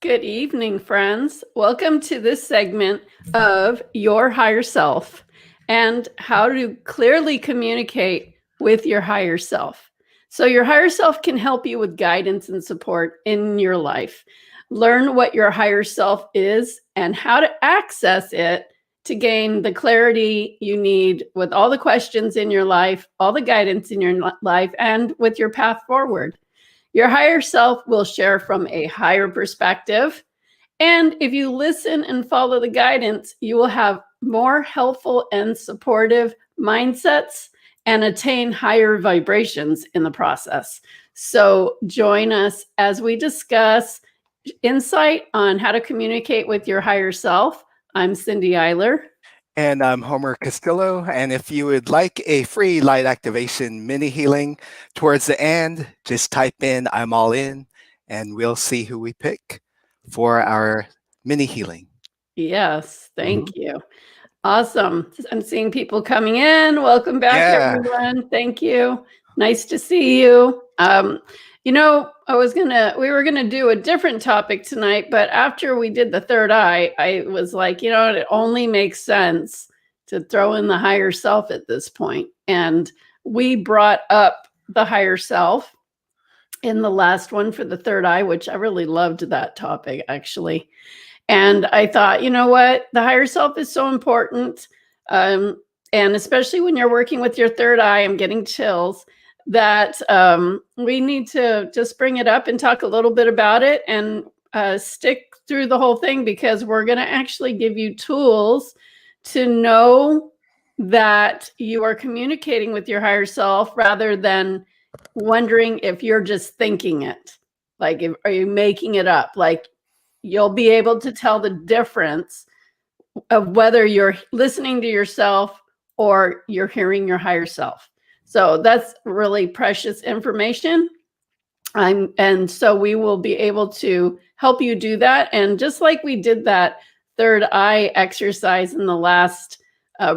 Good evening, friends. Welcome to this segment of Your Higher Self and how to clearly communicate with your higher self. So your higher self can help you with guidance and support in your life. Learn what your higher self is and how to access it to gain the clarity you need with all the questions in your life, all the guidance in your life, and with your path forward. Your higher self will share from a higher perspective. And if you listen and follow the guidance, you will have more helpful and supportive mindsets and attain higher vibrations in the process. So join us as we discuss insight on how to communicate with your higher self. I'm Cindy Eyler. And I'm Homer Castillo. And if you would like a free light activation mini healing towards the end, just type in I'm all in and we'll see who we pick for our mini healing. Yes, thank you. Awesome. I'm seeing people coming in. Welcome back, everyone. Thank you. Nice to see you. We were gonna do a different topic tonight, but after we did the third eye, I was like, it only makes sense to throw in the higher self at this point. And we brought up the higher self in the last one for the third eye, which I really loved that topic, actually. And I thought, you know what? The higher self is so important. And especially when you're working with your third eye, I'm getting chills, that we need to just bring it up and talk a little bit about it and stick through the whole thing, because we're going to actually give you tools to know that you are communicating with your higher self rather than wondering if you're just thinking it. Like, are you making it up? Like, you'll be able to tell the difference of whether you're listening to yourself or you're hearing your higher self. So that's really precious information. And so we will be able to help you do that. And just like we did that third eye exercise in the last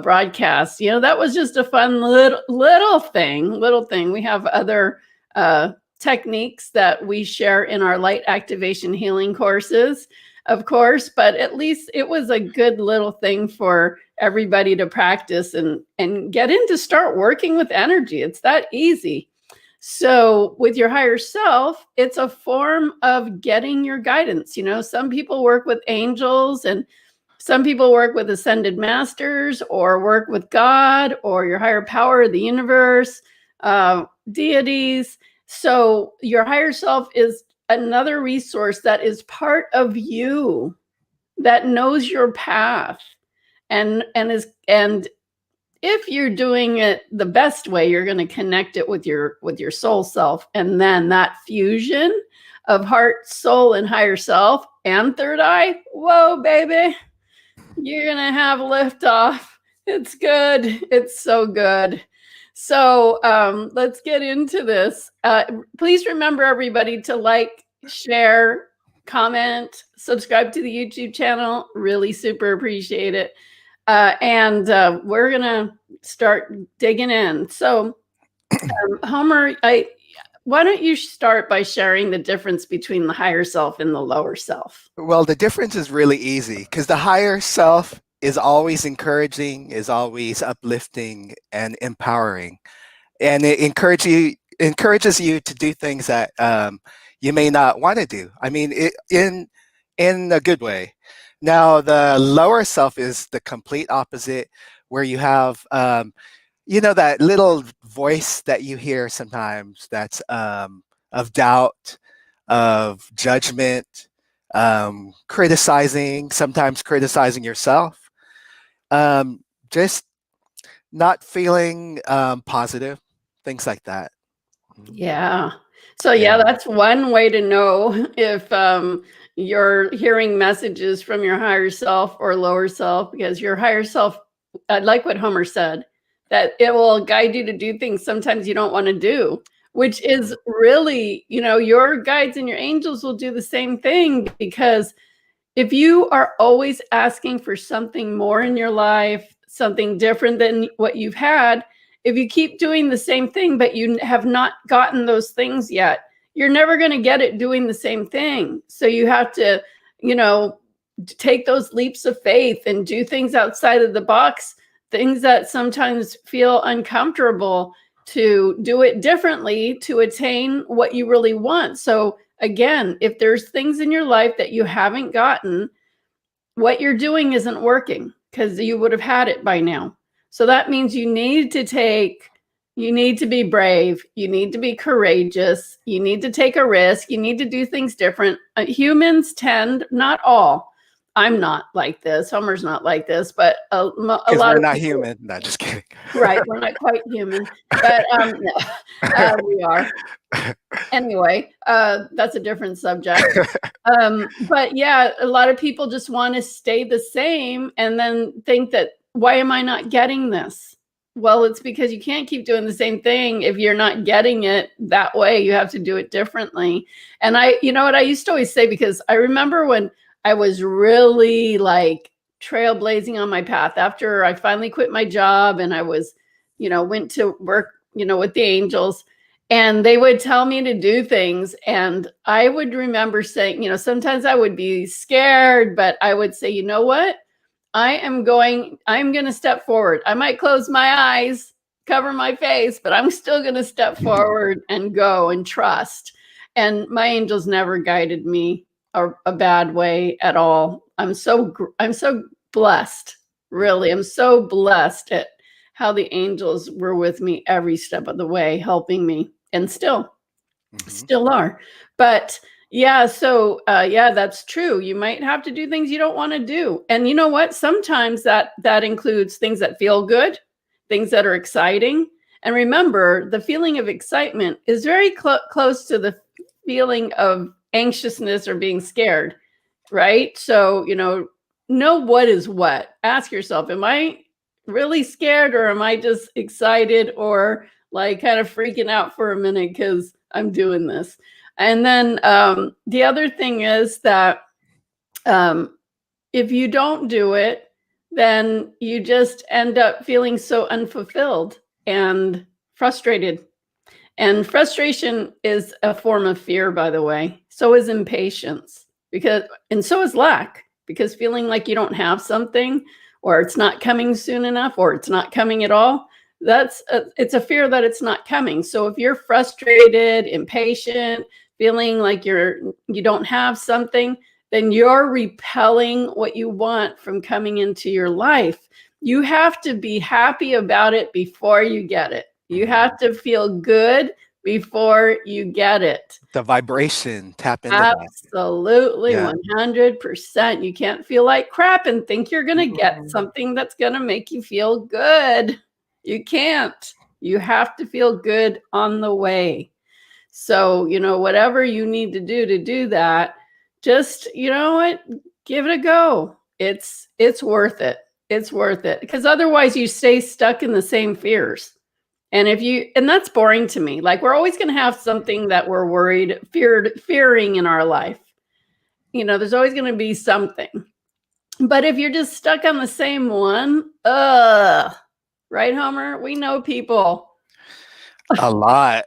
broadcast, that was just a fun little thing. We have other techniques that we share in our light activation healing courses, of course, but at least it was a good little thing for everybody to practice and get in to start working with energy. It's that easy. So with your higher self, it's a form of getting your guidance. Some people work with angels, and some people work with ascended masters, or work with God or your higher power, the universe, deities. So your higher self is another resource that is part of you, that knows your path, and if you're doing it the best way, you're going to connect it with your soul self, and then that fusion of heart, soul, and higher self and third eye. Whoa, baby, you're going to have liftoff. It's good. It's so good. So let's get into this. Please remember, everybody, to like, share, comment, subscribe to the YouTube channel. Really super appreciate it. And we're going to start digging in. So Homer, why don't you start by sharing the difference between the higher self and the lower self? Well, the difference is really easy, because the higher self is always encouraging, is always uplifting and empowering. And it encourages you to do things that you may not want to do. I mean, in a good way. Now, the lower self is the complete opposite, where you have, that little voice that you hear sometimes that's of doubt, of judgment, sometimes criticizing yourself, just not feeling positive, things like that. Yeah. So yeah, that's one way to know if you're hearing messages from your higher self or lower self, because your higher self, I like what Homer said, that it will guide you to do things sometimes you don't want to do, which is really, your guides and your angels will do the same thing. Because if you are always asking for something more in your life, something different than what you've had, if you keep doing the same thing, but you have not gotten those things yet, you're never going to get it doing the same thing. So you have to, take those leaps of faith and do things outside of the box, things that sometimes feel uncomfortable, to do it differently to attain what you really want. So again, if there's things in your life that you haven't gotten, what you're doing isn't working, because you would have had it by now. So that means you need to be brave. You need to be courageous. You need to take a risk. You need to do things different. Humans tend, not all, I'm not like this, Homer's not like this, but a lot we're of not people, human. No, just kidding. right? We're not quite human, but no, we are. Anyway, that's a different subject. But yeah, a lot of people just want to stay the same and then think that, why am I not getting this? Well, it's because you can't keep doing the same thing if you're not getting it that way. You have to do it differently. And you know what I used to always say, because I remember when I was really like trailblazing on my path after I finally quit my job and I was, went to work, with the angels, and they would tell me to do things. And I would remember saying, sometimes I would be scared, but I would say, you know what? I'm going to step forward. I might close my eyes, cover my face, but I'm still going to step forward and go and trust. And my angels never guided me a bad way at all. I'm so blessed. Really, I'm so blessed at how the angels were with me every step of the way, helping me, and still are. But yeah, so yeah, that's true. You might have to do things you don't want to do. And you know what? Sometimes that includes things that feel good, things that are exciting. And remember, the feeling of excitement is very close to the feeling of anxiousness or being scared, right? So, know what is what. Ask yourself, am I really scared, or am I just excited, or like kind of freaking out for a minute because I'm doing this? And then the other thing is that if you don't do it, then you just end up feeling so unfulfilled and frustrated. And frustration is a form of fear, by the way. So is impatience, and so is lack, because feeling like you don't have something, or it's not coming soon enough, or it's not coming at all, it's a fear that it's not coming. So if you're frustrated, impatient, feeling like you don't have something, then you're repelling what you want from coming into your life. You have to be happy about it before you get it. You have to feel good before you get it. The vibration, tap into that. Absolutely, 100%. You can't feel like crap and think you're going to get something that's going to make you feel good. You can't. You have to feel good on the way. So, whatever you need to do that, just, give it a go. It's worth it. It's worth it. Because otherwise you stay stuck in the same fears. And and that's boring to me. Like, we're always going to have something that we're fearing in our life. There's always going to be something. But if you're just stuck on the same one, right, Homer? We know people. A lot.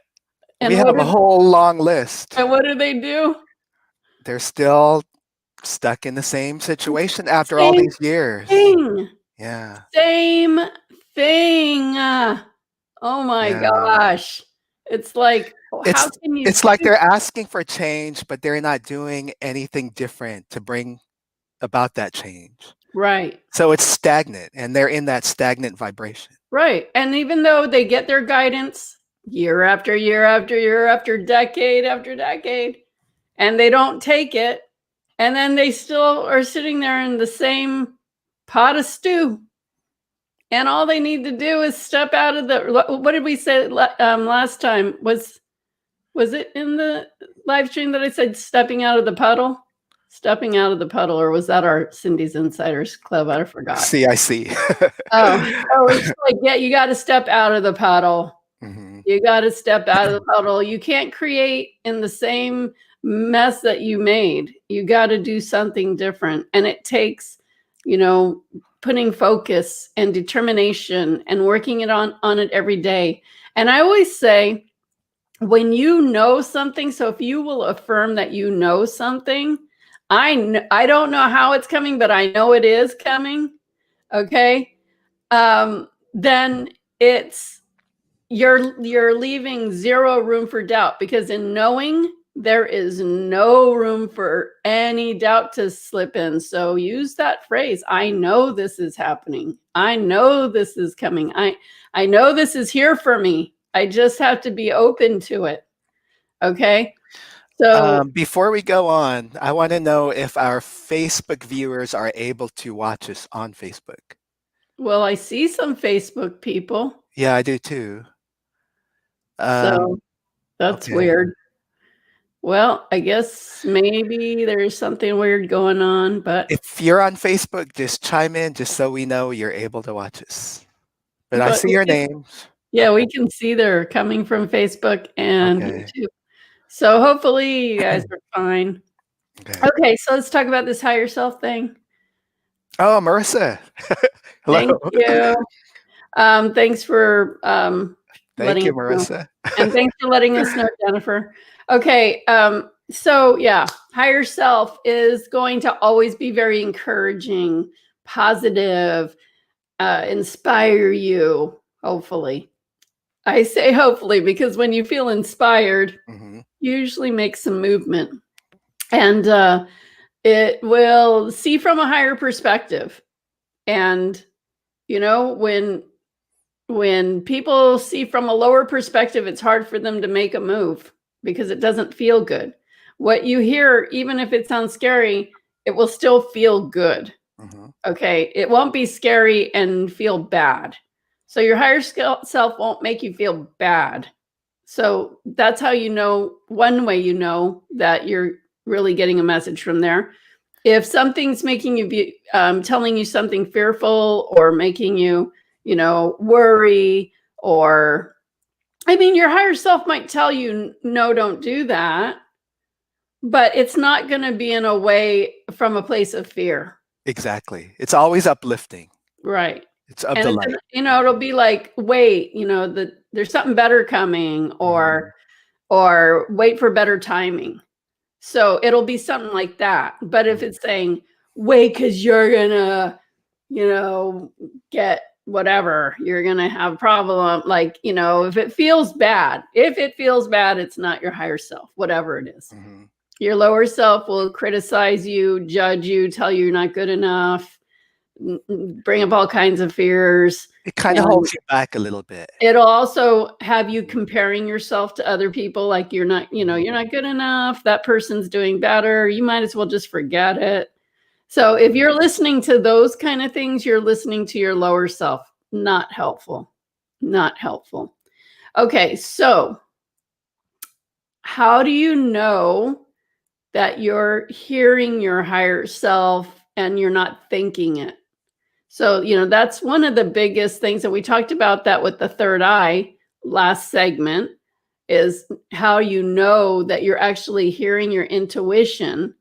And we have a whole long list. And what do? They're still stuck in the same situation after all these years. Yeah. Same thing. Oh my gosh. It's like, how can you? It's like they're asking for change, but they're not doing anything different to bring about that change. Right. So it's stagnant, and they're in that stagnant vibration. Right. And even though they get their guidance year after year after year after decade after decade, and they don't take it, and then they still are sitting there in the same pot of stew. And all they need to do is step out of what did we say last time? Was it in the live stream that I said stepping out of the puddle? Stepping out of the puddle, or was that our Cindy's Insiders Club? I forgot. CIC. It's like, yeah, you got to step out of the puddle. You got to step out of the puddle. You can't create in the same mess that you made. You got to do something different. And it takes, putting focus and determination and working it on it every day. And I always say, when you know something, so if you will affirm that you know something, I don't know how it's coming, but I know it is coming. Okay. Then it's you're leaving zero room for doubt, because in knowing there is no room for any doubt to slip in. So use that phrase. I know this is happening. I know this is coming. I know this is here for me. I just have to be open to it. Okay. So, Before we go on, I want to know if our Facebook viewers are able to watch us on Facebook. well, I see some Facebook people. Yeah, I do too. So that's Okay. weird. Well, I guess maybe there's something weird going on, but If you're on Facebook, just chime in just so we know you're able to watch us. But I see we your can, names. yeah, we can see they're coming from Facebook and Okay. YouTube. So hopefully you guys are fine. Okay. Okay, so let's talk about this higher self thing. Oh, Marissa. Hello. Thank you. Thanks for Thank letting you, us know. Marissa. And thanks for letting us know, Jennifer. Okay, so yeah, higher self is going to always be very encouraging, positive, inspire you, hopefully. I say hopefully because when you feel inspired, Mhm. you usually make some movement. And it will see from a higher perspective. And you know, when people see from a lower perspective, it's hard for them to make a move because it doesn't feel good. What you hear, even if it sounds scary, it will still feel good. Mhm. Okay. It won't be scary and feel bad. So your higher self won't make you feel bad. So that's how you know, one way you know that you're really getting a message from there. If something's making you be telling you something fearful or making you, worry, or I mean, your higher self might tell you, no, don't do that, but it's not going to be in a way from a place of fear. Exactly. It's always uplifting. Right. It's of And the it's, light. it'll be like, wait, there's something better coming, Mhm. or wait for better timing. So it'll be something like that. But if it's saying, wait, because you're gonna, get whatever, you're gonna have a problem. Like, if it feels bad, it's not your higher self, whatever it is. Mhm. Your lower self will criticize you, judge you, tell you you're not good enough, bring up all kinds of fears. It kind of And holds you back a little bit. it'll also have you comparing yourself to other people, like you're not good enough, that person's doing better, you might as well just forget it. So if you're listening to those kind of things, you're listening to your lower self. Not helpful. Not helpful. Okay, so how do you know that you're hearing your higher self and you're not thinking it? So, that's one of the biggest things that we talked about, that with the third eye last segment, is how you know that you're actually hearing your intuition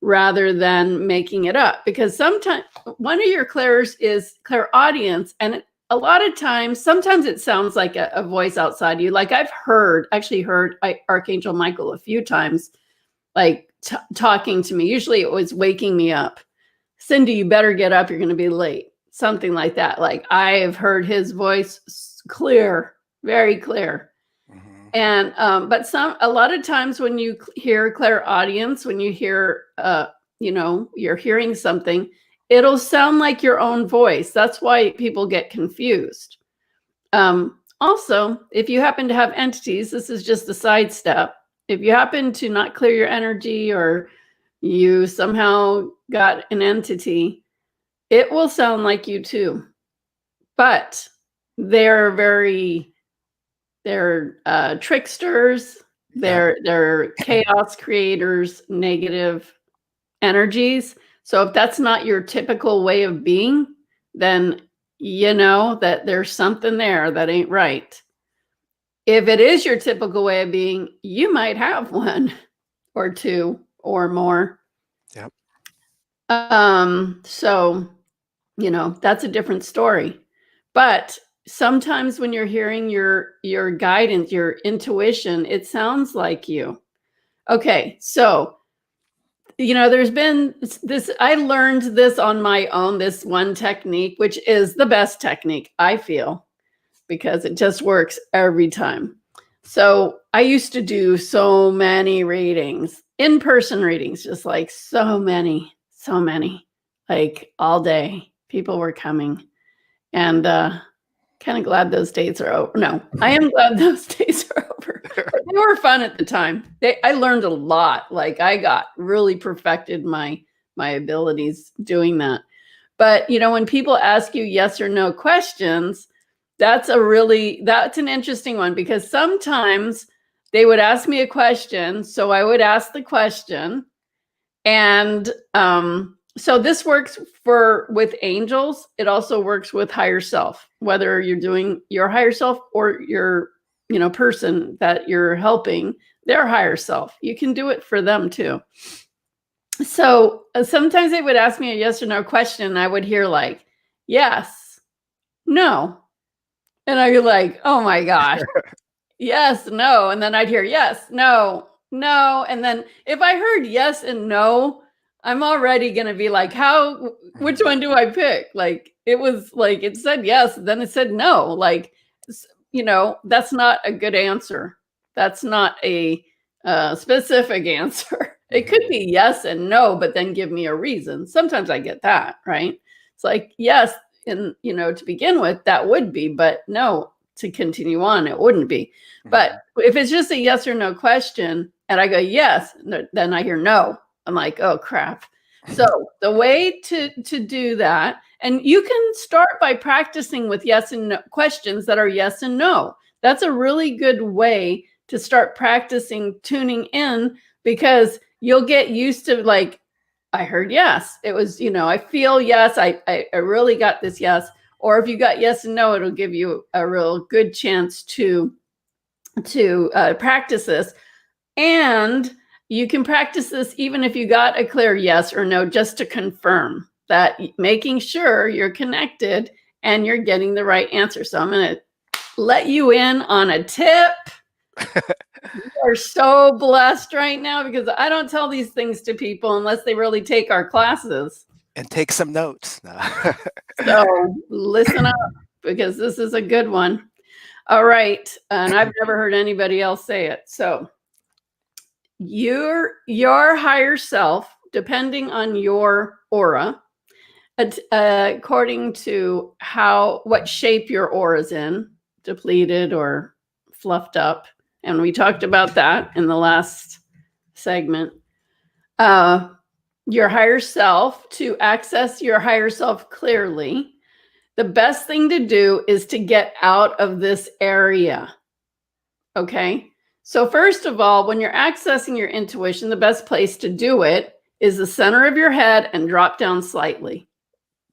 rather than making it up. Because sometimes one of your clairs is clairaudience, and a lot of times, sometimes it sounds like a voice outside you. Like I've actually heard Archangel Michael a few times, like talking to me. Usually it was waking me up. Cindy, you better get up. You're going to be late. Something like that. Like I have heard his voice clear, very clear. Mhm. And but a lot of times when you hear clairaudience, when you hear you're hearing something, it'll sound like your own voice. That's why people get confused. Also, if you happen to have entities, this is just a side step. If you happen to not clear your energy, or you somehow got an entity, it will sound like you too. But they're tricksters, Yep. they're chaos creators, negative energies. So if that's not your typical way of being, then you know that there's something there that ain't right. If it is your typical way of being, you might have one or two or more. Yep. So, that's a different story. But sometimes when you're hearing your guidance, your intuition, it sounds like you. Okay, so there's been this, I learned this on my own, this one technique, which is the best technique, I feel, because it just works every time. So I used to do so many readings, in-person readings, just like so many, like all day. People were coming, and kind of glad those days are over. No, I am glad those days are over. But they were fun at the time. I learned a lot. Like I got really perfected my abilities doing that. But when people ask you yes or no questions, that's an interesting one, because sometimes they would ask me a question, so I would ask the question, and so this works with angels. It also works with higher self, whether you're doing your higher self or your person that you're helping, their higher self. You can do it for them too. So sometimes they would ask me a yes or no question, and I would hear like, yes, no. And I'd be like, oh my gosh, yes, no. And then I'd hear yes, no, no. And then if I heard yes and no, I'm already going to be like, which one do I pick? Like, it was like, it said yes, then it said no. Like, that's not a good answer. That's not a specific answer. It could be yes and no, but then give me a reason. Sometimes I get that, right? It's like, yes, and to begin with, that would be, but no, to continue on, it wouldn't be. But if it's just a yes or no question and I go yes, then I hear no, I'm like, oh crap. So the way to do that, and you can start by practicing with yes and no questions that are yes and no. That's a really good way to start practicing tuning in, because you'll get used to, like, I heard yes. It was, I feel yes. I really got this yes. Or if you got yes and no, it'll give you a real good chance to practice this. And you can practice this even if you got a clear yes or no, just to confirm that, making sure you're connected and you're getting the right answer. So I'm going to let you in on a tip. You are so blessed right now, because I don't tell these things to people unless they really take our classes. And take some notes. So listen up, because this is a good one. All right. And I've never heard anybody else say it. So your higher self, depending on your aura, according to what shape your aura is in, depleted or fluffed up, and we talked about that in the last segment. Your higher self, to access your higher self clearly, the best thing to do is to get out of this area. Okay? So first of all, when you're accessing your intuition, the best place to do it is the center of your head and drop down slightly.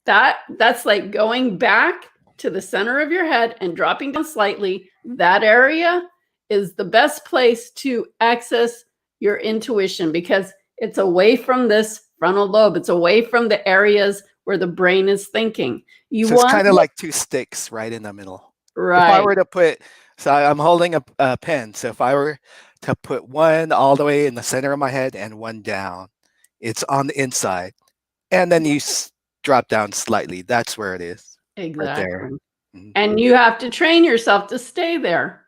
That's like going back to the center of your head and dropping down slightly. That area is the best place to access your intuition, because it's away from this frontal lobe. It's away from the areas where the brain is thinking. So it's kind of like two sticks right in the middle. Right. If I were to put, so I'm holding a pen. So if I were to put one all the way in the center of my head and one down, it's on the inside. And then you drop down slightly. That's where it is. Exactly. Right there. And you have to train yourself to stay there.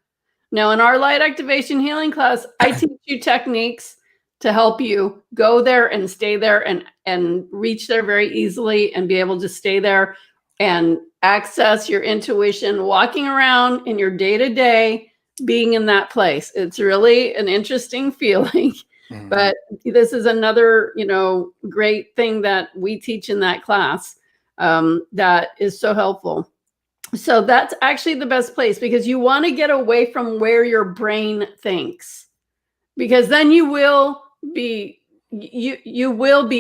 Now, in our light activation healing class, I teach you techniques to help you go there and stay there and reach there very easily and be able to stay there and access your intuition, walking around in your day-to-day, being in that place. It's really an interesting feeling. But this is another, great thing that we teach in that class that is so helpful. So that's actually the best place, because you want to get away from where your brain thinks, because then you will be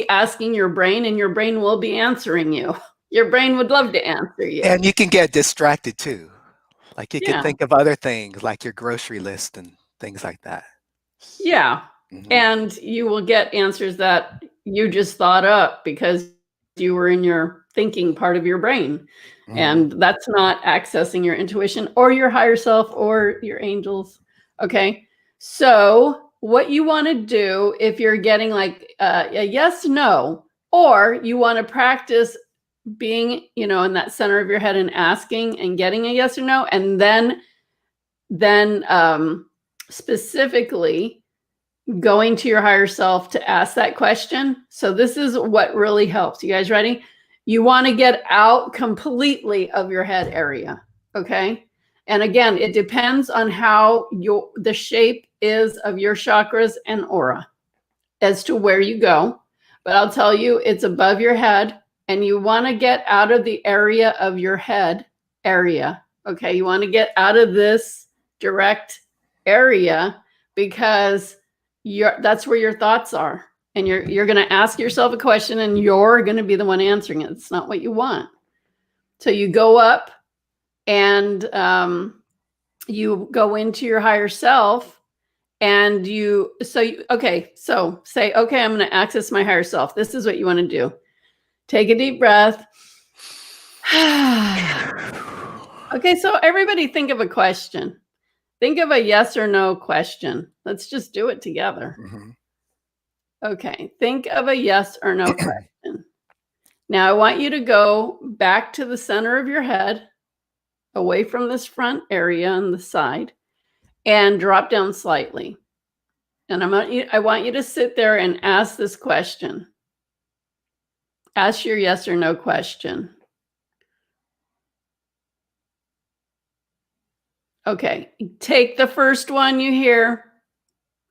asking your brain, and your brain will be answering you. Your brain would love to answer you. And you can get distracted too. Like you can think of other things like your grocery list and things like that. Yeah. And you will get answers that you just thought up because you were in your thinking part of your brain. And that's not accessing your intuition or your higher self or your angels. Okay. So what you want to do if you're getting like a yes, no, or you want to practice being, in that center of your head and asking and getting a yes or no, and then specifically going to your higher self to ask that question. So this is what really helps. You guys ready? You want to get out completely of your head area. Okay. And again, it depends on how the shape is of your chakras and aura as to where you go. But I'll tell you, it's above your head, and you want to get out of the area of your head area. Okay. You want to get out of this direct area because that's where your thoughts are. And you're going to ask yourself a question and you're going to be the one answering it. It's not what you want. So you go up and you go into your higher self and say, okay, I'm going to access my higher self. This is what you want to do. Take a deep breath. Okay, so everybody think of a question. Think of a yes or no question. Let's just do it together. Okay, think of a yes or no question. Now I want you to go back to the center of your head, away from this front area on the side, and drop down slightly. And I want you to sit there and ask this question. Ask your yes or no question. Okay, take the first one you hear.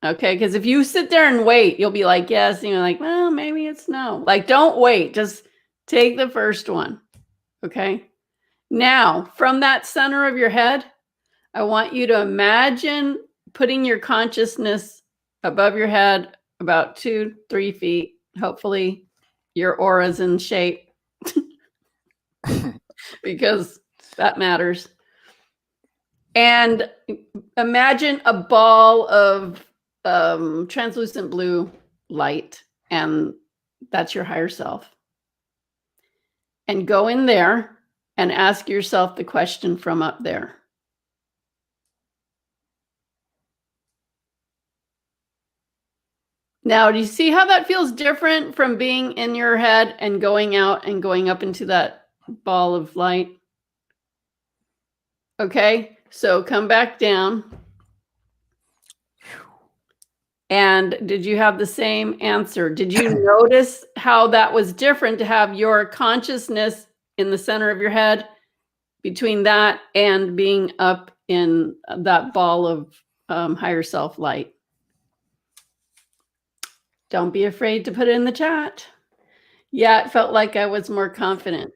Okay, because if you sit there and wait, you'll be like, yes, and you're like, well, maybe it's no. Like, don't wait. Just take the first one. Okay. Now, from that center of your head, I want you to imagine putting your consciousness above your head about 2-3 feet. Hopefully, your aura's in shape because that matters. And imagine a ball of translucent blue light, and that's your higher self. And go in there and ask yourself the question from up there. Now, do you see how that feels different from being in your head and going out and going up into that ball of light? Okay, so come back down. And did you have the same answer? Did you notice how that was different to have your consciousness in the center of your head between that and being up in that ball of higher self light? Don't be afraid to put it in the chat. Yeah, it felt like I was more confident.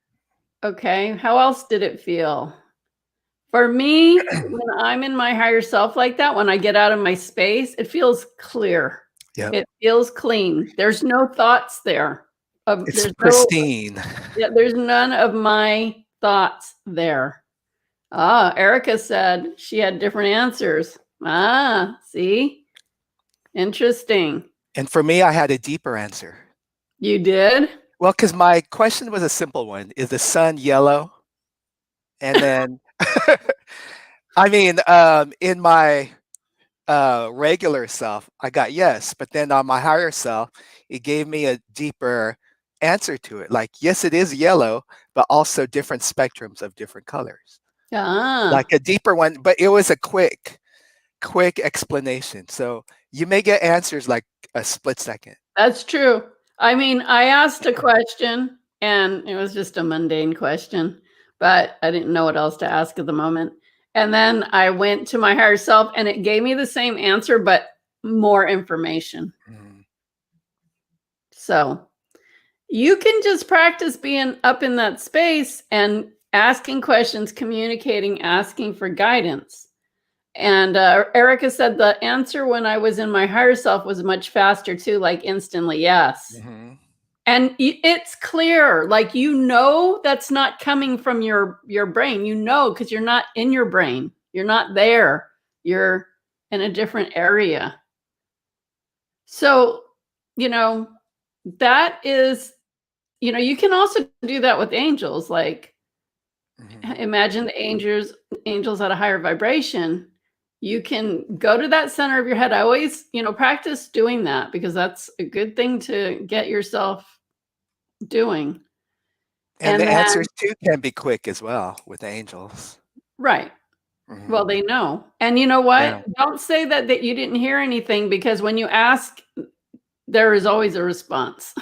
Okay, how else did it feel? For me, when I'm in my higher self like that, when I get out of my space, it feels clear. Yep. It feels clean. There's no thoughts there. It's pristine. There's none of my thoughts there. Erica said she had different answers. See? Interesting. And for me, I had a deeper answer. You did? Well, because my question was a simple one. Is the sun yellow? And then, I mean, in my regular self, I got yes. But then on my higher self, it gave me a deeper answer to it. Like, yes, it is yellow, but also different spectrums of different colors. Like a deeper one, but it was a quick explanation. So you may get answers like a split second. That's true. I mean, I asked a question and it was just a mundane question, but I didn't know what else to ask at the moment. And then I went to my higher self and it gave me the same answer, but more information. So you can just practice being up in that space and asking questions, communicating, asking for guidance. And Erica said the answer when I was in my higher self was much faster too, like instantly, yes. And it's clear, like, that's not coming from your brain, because you're not in your brain. You're not there. You're in a different area. So, that is, you can also do that with angels. Like, Imagine the angels at a higher vibration. You can go to that center of your head. I always, practice doing that because that's a good thing to get yourself doing. And the then, answers too can be quick as well with the angels. right. Well, they know. And you know what? Yeah. Don't say that you didn't hear anything, because when you ask, there is always a response.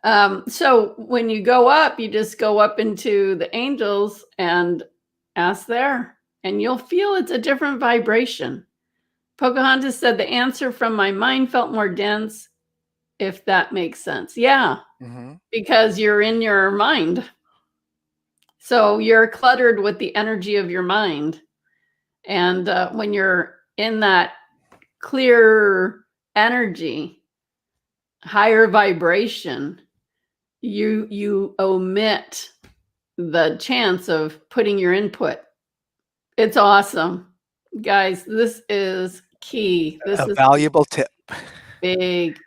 So when you go up, you just go up into the angels and ask there, and you'll feel it's a different vibration. Pocahontas said the answer from my mind felt more dense, if that makes sense. Yeah, because you're in your mind. So you're cluttered with the energy of your mind. And when you're in that clear energy, higher vibration, you omit the chance of putting your input. It's awesome. Guys, this is key. This is valuable tip. Big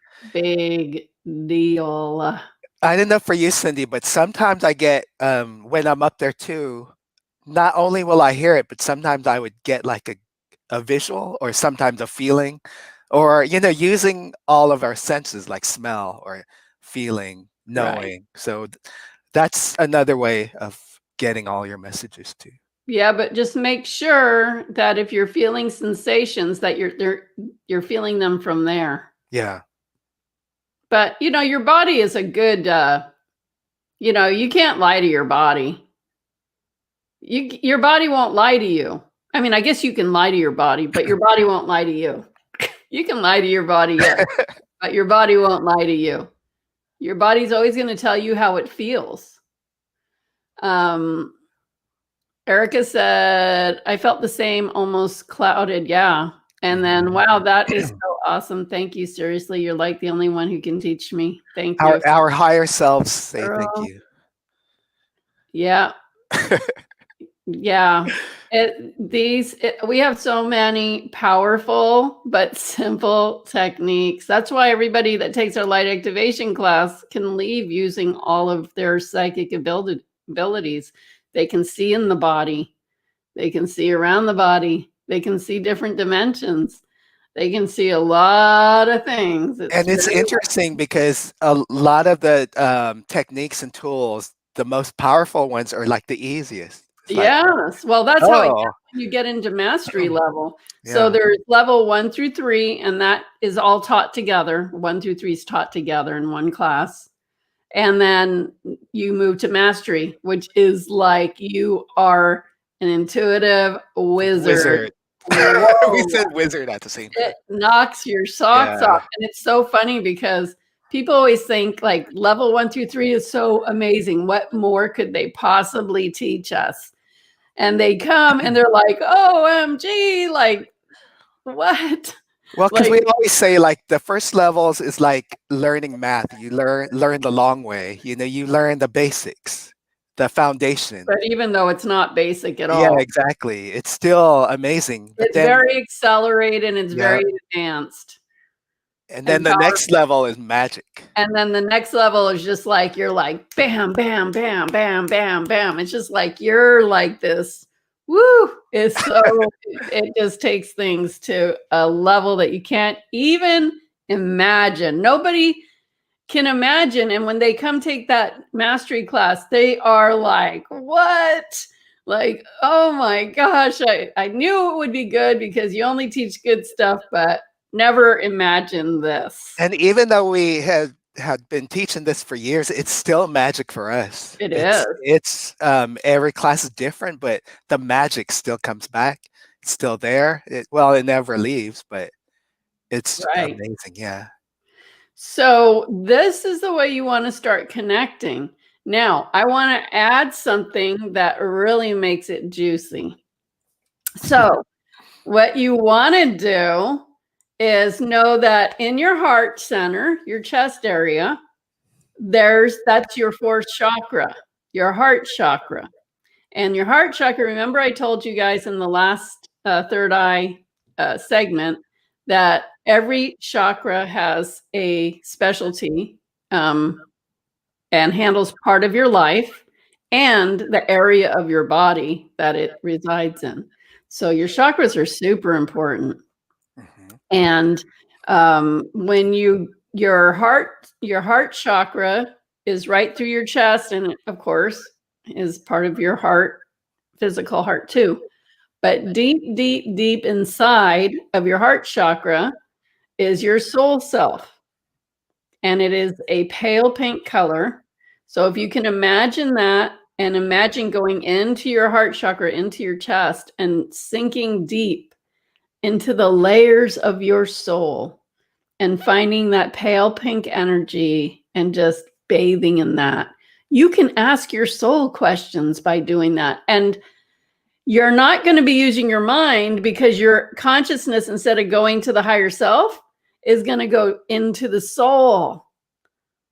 deal. I don't know for you, Cindy, but sometimes I get when I'm up there too, not only will I hear it, but sometimes I would get like a visual or sometimes a feeling, or using all of our senses like smell or feeling, knowing. Right. So that's another way of getting all your messages too. Yeah, but just make sure that if you're feeling sensations, that you're feeling them from there. Yeah. But your body is a good you can't lie to your body. Your body won't lie to you. I mean, I guess you can lie to your body, but your body won't lie to you. You can lie to your body, yes, but your body won't lie to you. Your body's always going to tell you how it feels. Erica said, I felt the same, almost clouded. Yeah. And then, wow, that is so awesome. Thank you. Seriously, you're like the only one who can teach me. Thank you. Our higher selves say thank you. Yeah. Yeah. We have so many powerful but simple techniques. That's why everybody that takes our light activation class can leave using all of their psychic abilities. They can see in the body. They can see around the body. They can see different dimensions. They can see a lot of things. It's interesting because a lot of the techniques and tools, the most powerful ones are like the easiest. Yes. Well, that's how you get into mastery level. Yeah. So there's level 1 through 3, and that is all taught together. 1 through 3 is taught together in one class. And then you move to mastery, which is like you are an intuitive wizard. We said wizard at the same time. It knocks your socks off. And it's so funny because people always think like level 1 through 3 is so amazing. What more could they possibly teach us? And they come and they're like, OMG, like what? Well, because we always say like the first levels is like learning math. You learn the long way. You learn the basics, the foundation. But even though it's not basic at all. Yeah, exactly. It's still amazing. But it's very accelerated and it's very advanced. And then the next level is magic. And then the next level is just like, you're like, bam, bam, bam, bam, bam, bam. It's just like, you're like this. Woo. It's so, it just takes things to a level that you can't even imagine. Nobody can imagine. And when they come take that mastery class, they are like, what? Like, oh my gosh, I knew it would be good because you only teach good stuff, but never imagined this. And even though we had been teaching this for years, it's still magic for us. It's every class is different, but the magic still comes back. It's still there. It never leaves, but it's amazing. Yeah. So this is the way you want to start connecting. Now, I want to add something that really makes it juicy. So what you want to do is know that in your heart center, your chest area, that's your fourth chakra, your heart chakra. And your heart chakra, remember I told you guys in the last third eye segment that every chakra has a specialty and handles part of your life. and the area of your body that it resides in. So your chakras are super important. And when your heart chakra is right through your chest, and of course is part of your heart, physical heart too. But deep, deep, deep inside of your heart chakra is your soul self. And it is a pale pink color. So if you can imagine that, and imagine going into your heart chakra, into your chest, and sinking deep into the layers of your soul and finding that pale pink energy and just bathing in that. You can ask your soul questions by doing that. And you're not going to be using your mind, because your consciousness, instead of going to the higher self, is going to go into the soul.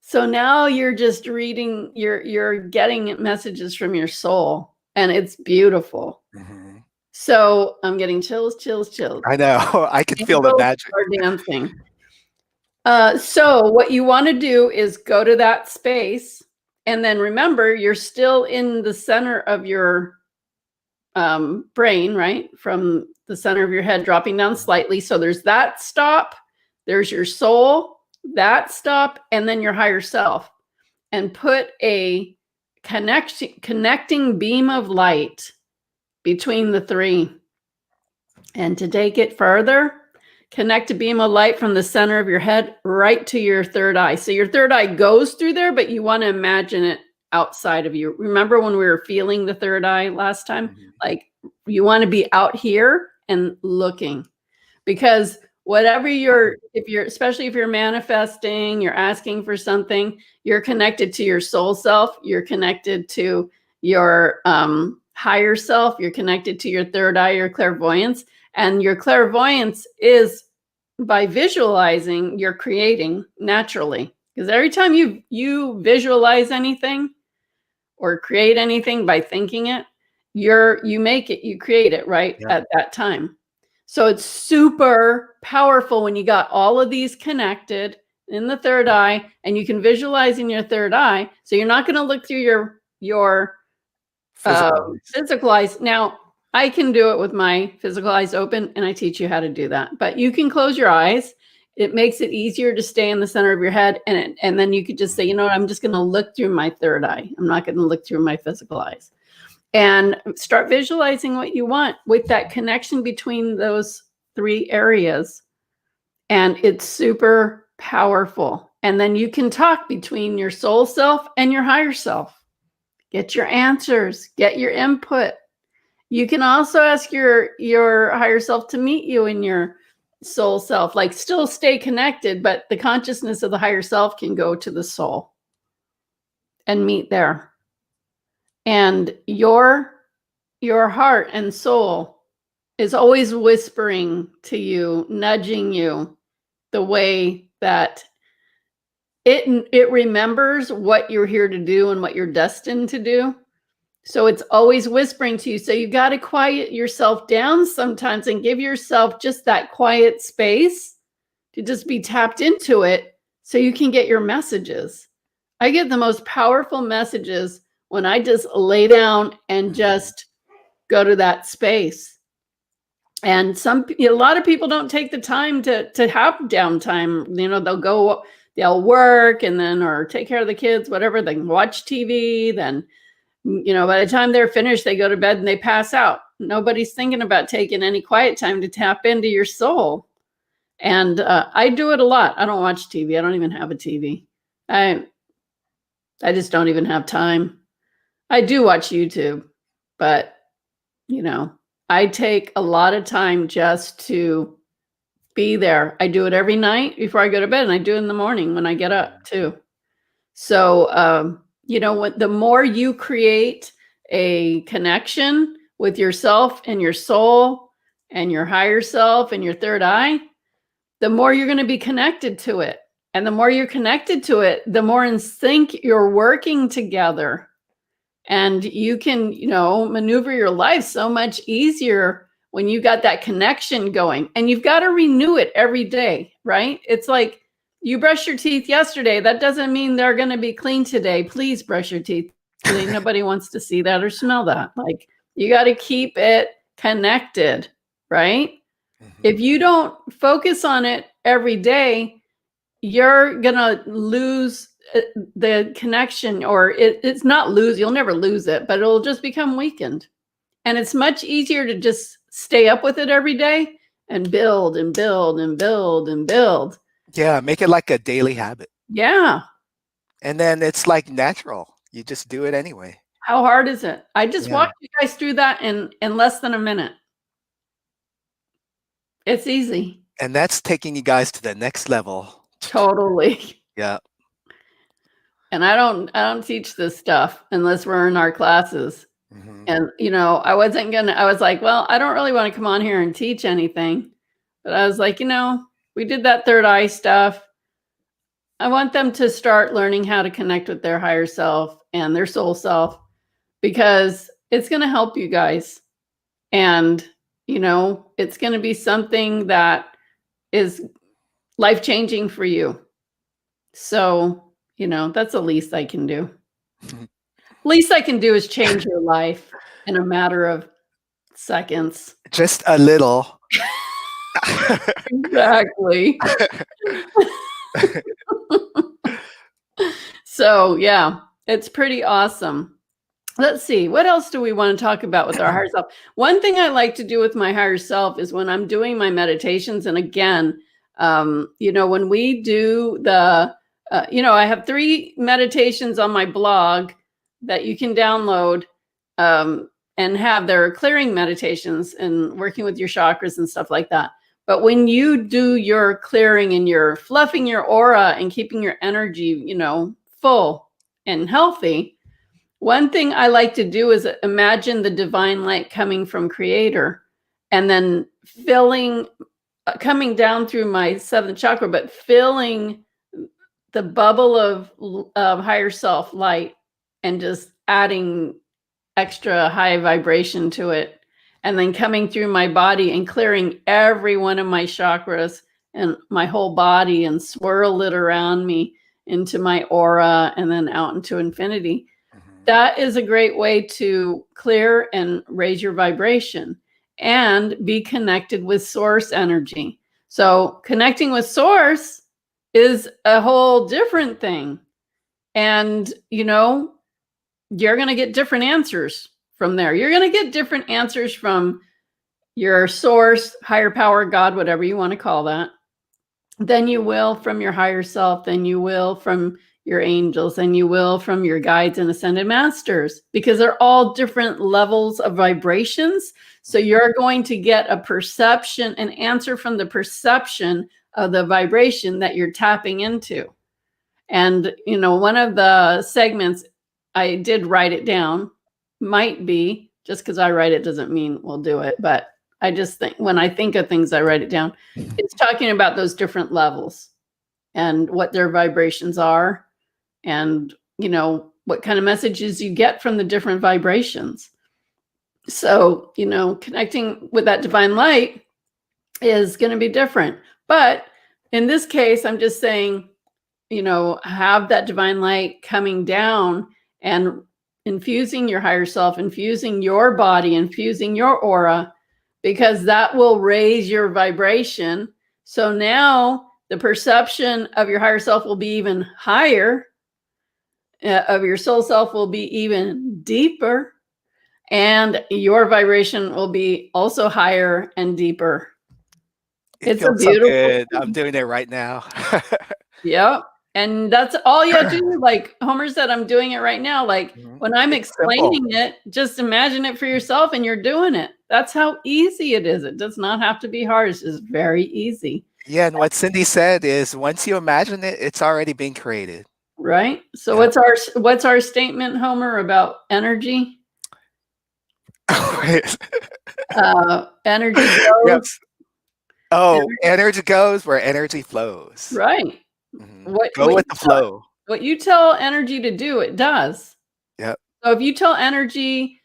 So now you're just reading, you're getting messages from your soul, and it's beautiful. So I'm getting chills. I know. I can feel the magic. Are dancing. So what you want to do is go to that space, and then remember, you're still in the center of your brain, right? From the center of your head, dropping down slightly. So there's that stop, there's your soul, that stop, and then your higher self. And put a connecting beam of light between the three. And to take it further, connect a beam of light from the center of your head right to your third eye. So your third eye goes through there, but you want to imagine it outside of you. Remember when we were feeling the third eye last time? Like, you want to be out here and looking, because whatever especially if you're manifesting, you're asking for something, you're connected to your soul self, you're connected to your higher self, you're connected to your third eye, your clairvoyance. And your clairvoyance is by visualizing, you're creating naturally. Because every time you visualize anything or create anything by thinking it, you make it, you create it right at that time. So it's super powerful when you got all of these connected in the third eye, and you can visualize in your third eye. So you're not going to look through your physical eyes. Now, I can do it with my physical eyes open, and I teach you how to do that. But you can close your eyes. It makes it easier to stay in the center of your head. And then you could just say, you know what, I'm just going to look through my third eye. I'm not going to look through my physical eyes. And start visualizing what you want with that connection between those three areas. And it's super powerful. And then you can talk between your soul self and your higher self. Get your answers, get your input. You can also ask your higher self to meet you in your soul self, like still stay connected, but the consciousness of the higher self can go to the soul and meet there. And your heart and soul is always whispering to you, nudging you the way that it remembers what you're here to do and what you're destined to do. So it's always whispering to you. So you got to quiet yourself down sometimes and give yourself just that quiet space to just be tapped into it so you can get your messages. I get the most powerful messages when I just lay down and just go to that space. And a lot of people don't take the time to have downtime. You know, they'll work and then, or take care of the kids, whatever. They can watch TV. Then, you know, by the time they're finished, they go to bed and they pass out. Nobody's thinking about taking any quiet time to tap into your soul. And I do it a lot. I don't watch TV. I don't even have a TV. I just don't even have time. I do watch YouTube, but, you know, I take a lot of time just to be there. I do it every night before I go to bed, and I do it in the morning when I get up too. So, you know, the more you create a connection with yourself and your soul and your higher self and your third eye, the more you're going to be connected to it. And the more you're connected to it, the more in sync you're working together. And you can, you know, maneuver your life so much easier when you got that connection going. And you've got to renew it every day, right? It's like you brushed your teeth yesterday. That doesn't mean they're going to be clean today. Please brush your teeth Nobody wants to see that or smell that. Like, you got to keep it connected, right? If you don't focus on it every day, you're going to lose the connection, or it's not lose. You'll never lose it, but it'll just become weakened. And it's much easier to just stay up with it every day and build and build and build and build. Yeah, make it like a daily habit. Yeah. And then it's like natural. You just do it anyway. How hard is it? I just walked you guys through that in less than a minute. It's easy. And that's taking you guys to the next level. Totally. Yeah. And I don't teach this stuff unless we're in our classes. And, I was like, well, I don't really want to come on here and teach anything. But I was like, we did that third eye stuff. I want them to start learning how to connect with their higher self and their soul self, because it's going to help you guys. And, it's going to be something that is life-changing for you. So, that's the least I can do. Least I can do is change your life in a matter of seconds. Just a little. Exactly. So, yeah, it's pretty awesome. Let's see. What else do we want to talk about with our higher self? One thing I like to do with my higher self is when I'm doing my meditations. And again, when we do I have 3 meditations on my blog that you can download and have their clearing meditations and working with your chakras and stuff like that. But when you do your clearing and you're fluffing your aura and keeping your energy, full and healthy, one thing I like to do is imagine the divine light coming from Creator and then coming down through my 7th chakra, but filling the bubble of higher self light and just adding extra high vibration to it, and then coming through my body and clearing every one of my chakras and my whole body and swirl it around me into my aura and then out into infinity. That is a great way to clear and raise your vibration and be connected with source energy. So connecting with source is a whole different thing. And, you're going to get different answers from there. You're going to get different answers from your source, higher power, God, whatever you want to call that, than you will from your higher self, than you will from your angels, and you will from your guides and ascended masters, because they're all different levels of vibrations. So you're going to get an answer from the perception of the vibration that you're tapping into. And, one of the segments, I did write it down, might be, just because I write it doesn't mean we'll do it. But I just think when I think of things, I write it down. It's talking about those different levels and what their vibrations are, and, what kind of messages you get from the different vibrations. So, connecting with that divine light is going to be different. But in this case, I'm just saying, have that divine light coming down and infusing your higher self, infusing your body, infusing your aura, because that will raise your vibration. So now the perception of your higher self will be even higher, of your soul self will be even deeper, and your vibration will be also higher and deeper. It's a beautiful thing. I'm doing it right now. Yep. And that's all you have to do. Like Homer said, I'm doing it right now. Like when I'm explaining it, just imagine it for yourself and you're doing it. That's how easy it is. It does not have to be hard. It's just very easy. Yeah. And what Cindy said is once you imagine it, it's already being created. Right. So what's our statement, Homer, about energy? Energy goes. Yes. Oh, energy goes where energy flows. Right. Go with the flow. What you tell energy to do, it does. Yep. So if you tell energy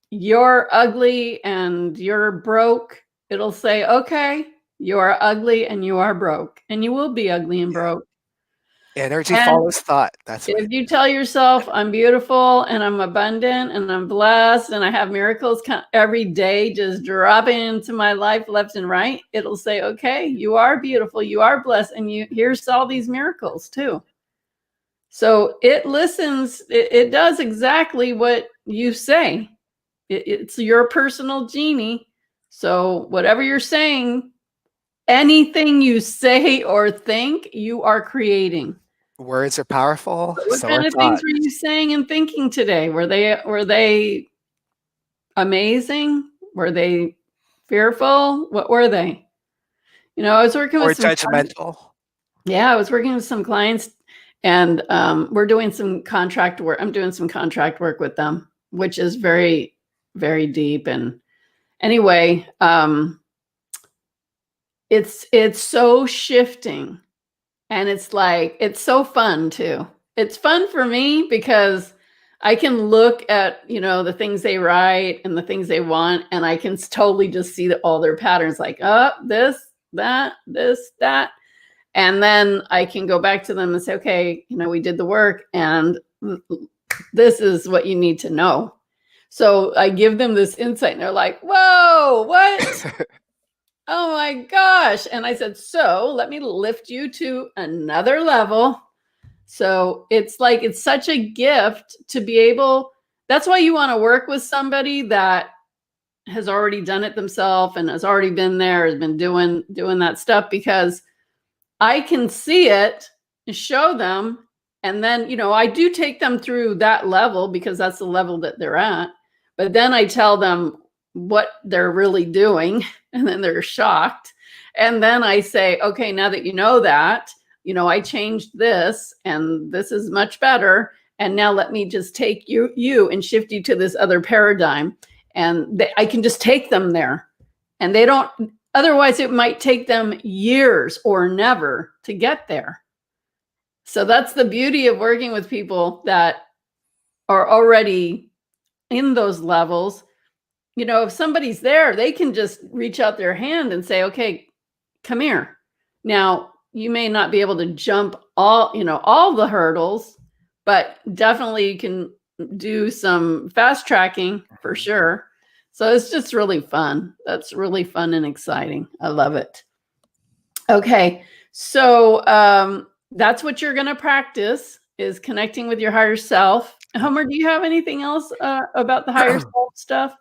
you're ugly and you're broke, it'll say, okay, you are ugly and you are broke, and you will be ugly and broke. Energy And follows thought. That's what if it you is. tell yourself I'm beautiful and I'm abundant and I'm blessed and I have miracles every day just dropping into my life left and right, it'll say, okay, you are beautiful, you are blessed, and here's all these miracles too. So it listens, it does exactly what you say. It's your personal genie. So whatever you're saying, anything you say or think, you are creating. Words are powerful, What so kind are of things thoughts. were you saying and thinking today? Were they amazing? Were they fearful? What were they? I was working with Or some judgmental. Yeah, I was working with some clients, and we're doing some contract work. I'm doing some contract work with them, which is very, very deep. And anyway, it's so shifting, and it's so fun too. It's fun for me because I can look at the things they write and the things they want, and I can totally just see all their patterns, like, oh, this, that. And then I can go back to them and say, okay, we did the work, and this is what you need to know. So I give them this insight, and they're like, whoa, what? Oh my gosh. And I said, so let me lift you to another level. So it's such a gift to be able, that's why you want to work with somebody that has already done it themselves and has already been there, has been doing that stuff, because I can see it, show them, and then, I do take them through that level because that's the level that they're at. But then I tell them what they're really doing, and then they're shocked. And then I say, okay, now that you know that, I changed this, and this is much better. And now let me just take you and shift you to this other paradigm. And I can just take them there. And they don't, otherwise, it might take them years or never to get there. So that's the beauty of working with people that are already in those levels. If somebody's there, they can just reach out their hand and say, okay, come here. Now, you may not be able to jump all the hurdles, but definitely you can do some fast tracking for Mhm. sure. So it's just really fun. That's really fun and exciting. I love it. Okay. So that's what you're going to practice, is connecting with your higher self. Homer, do you have anything else about the higher self stuff?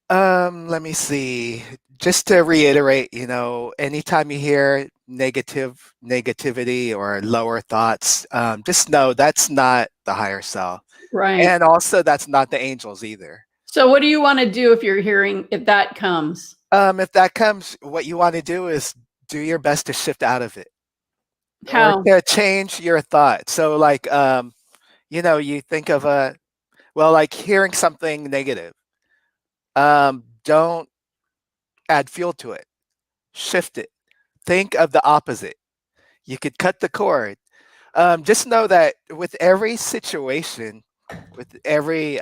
Let me see. Just to reiterate, anytime you hear negativity or lower thoughts, just know that's not the higher self. Right. And also that's not the angels either. So what do you want to do if that comes? If that comes, what you want to do is do your best to shift out of it or How? to change your thought. So like, you think of like hearing something negative. Don't add fuel to it. Shift it. Think of the opposite. You could cut the cord. Just know that with every situation, with every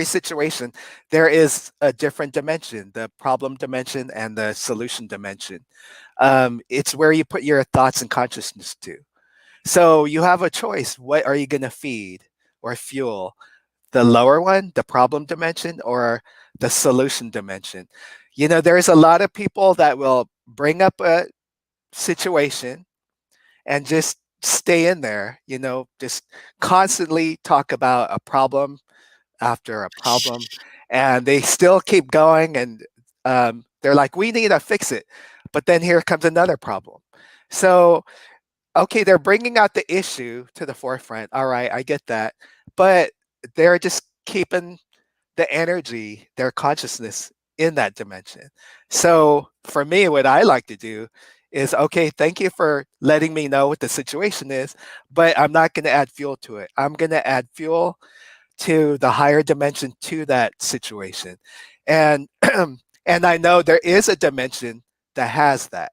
situation, there is a different dimension, the problem dimension and the solution dimension. It's where you put your thoughts and consciousness to. So you have a choice. What are you going to feed or fuel? The lower one, the problem dimension, or the solution dimension? There's a lot of people that will bring up a situation and just stay in there, just constantly talk about a problem after a problem, and they still keep going, and they're like, we need to fix it, but then here comes another problem. So okay, they're bringing out the issue to the forefront, all right, I get that, but they're just keeping the energy, their consciousness, in that dimension. So for me, what I like to do is, okay, thank you for letting me know what the situation is, but I'm not going to add fuel to it. I'm going to add fuel to the higher dimension, to that situation. And and I know there is a dimension that has that.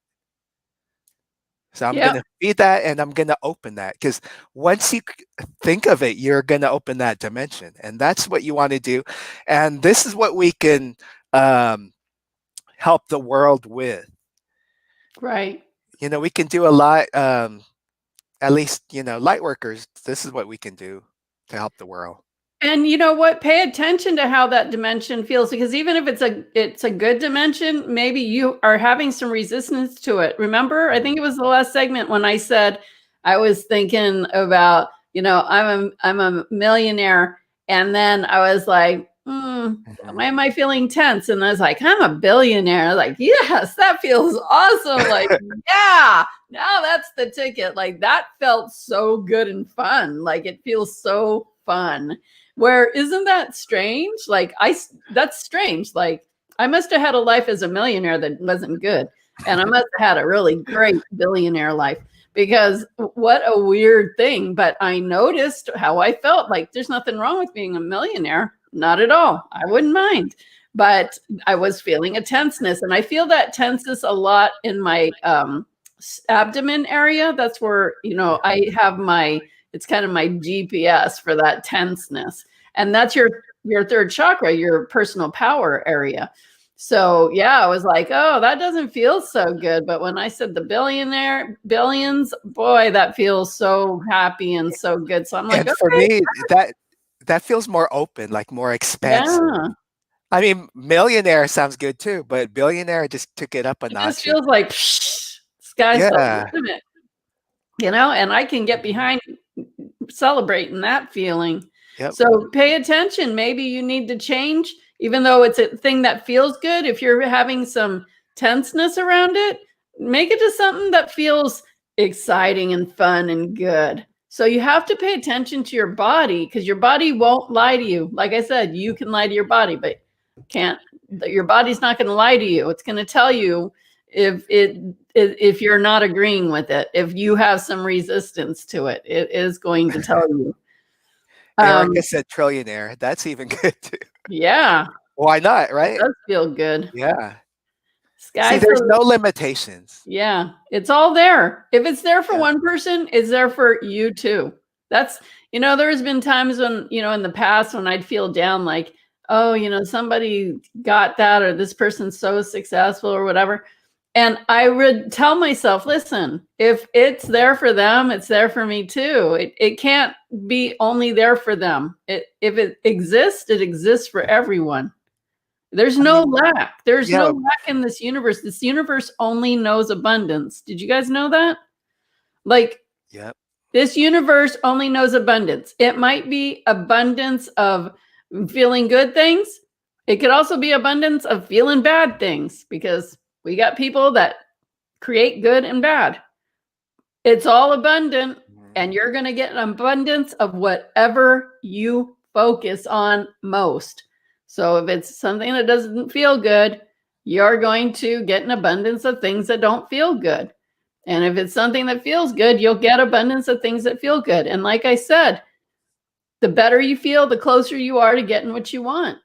So I'm going Yep. to feed that, and I'm going to open that, because once you think of it, you're going to open that dimension. And that's what you want to do. And this is what we can um, help the world with. Right. We can do a lot. at least, light workers, this is what we can do to help the world. And you know what? Pay attention to how that dimension feels, because even if it's a good dimension, maybe you are having some resistance to it. Remember, I think it was the last segment when I said I was thinking about, I'm a millionaire, and then I was like, why am I feeling tense? And I was like, I'm a billionaire. I was like, yes, that feels awesome. Like, yeah, now that's the ticket. Like, that felt so good and fun. Like, it feels so fun. Where isn't that strange? Like that's strange. Like I must have had a life as a millionaire that wasn't good. And I must have had a really great billionaire life, because what a weird thing. But I noticed how I felt. Like there's nothing wrong with being a millionaire. Not at all. I wouldn't mind. But I was feeling a tenseness. And I feel that tenseness a lot in my abdomen area. That's where, I have it's kind of my GPS for that tenseness. And that's your third chakra, your personal power area. So yeah, I was like, oh, that doesn't feel so good. But when I said the billions, boy, that feels so happy and so good. So I'm like, And for okay, me, that feels more open, like more expansive. yeah. I mean, millionaire sounds good too, but billionaire just took it up a It just notch. feels like sky's the Yeah. limit, and I can get behind celebrating that feeling. Yep. So pay attention. Maybe you need to change, even though it's a thing that feels good. If you're having some tenseness around it, make it to something that feels exciting and fun and good. So you have to pay attention to your body, because your body won't lie to you. Like I said, you can lie to your body, but your body's not going to lie to you. It's going to tell you if you're not agreeing with it, if you have some resistance to it, it is going to tell you. Erica said trillionaire. That's even good too. Yeah. Why not, right? It does feel good. Yeah. See, Sky's there's the no limitations. Yeah, it's all there. If it's there for Yeah. one person, it's there for you too. That's, there's been times when, in the past when I'd feel down, like, oh, somebody got that, or this person's so successful or whatever. And I would tell myself, listen, if it's there for them, it's there for me too. It can't be only there for them. If it exists for everyone. There's no lack. There's no lack in this universe. This universe only knows abundance. Did you guys know that? Like, Yep. This universe only knows abundance. It might be abundance of feeling good things. It could also be abundance of feeling bad things, because we got people that create good and bad. It's all abundant, and you're going to get an abundance of whatever you focus on most. So if it's something that doesn't feel good, you're going to get an abundance of things that don't feel good. And if it's something that feels good, you'll get abundance of things that feel good. And like I said, the better you feel, the closer you are to getting what you want.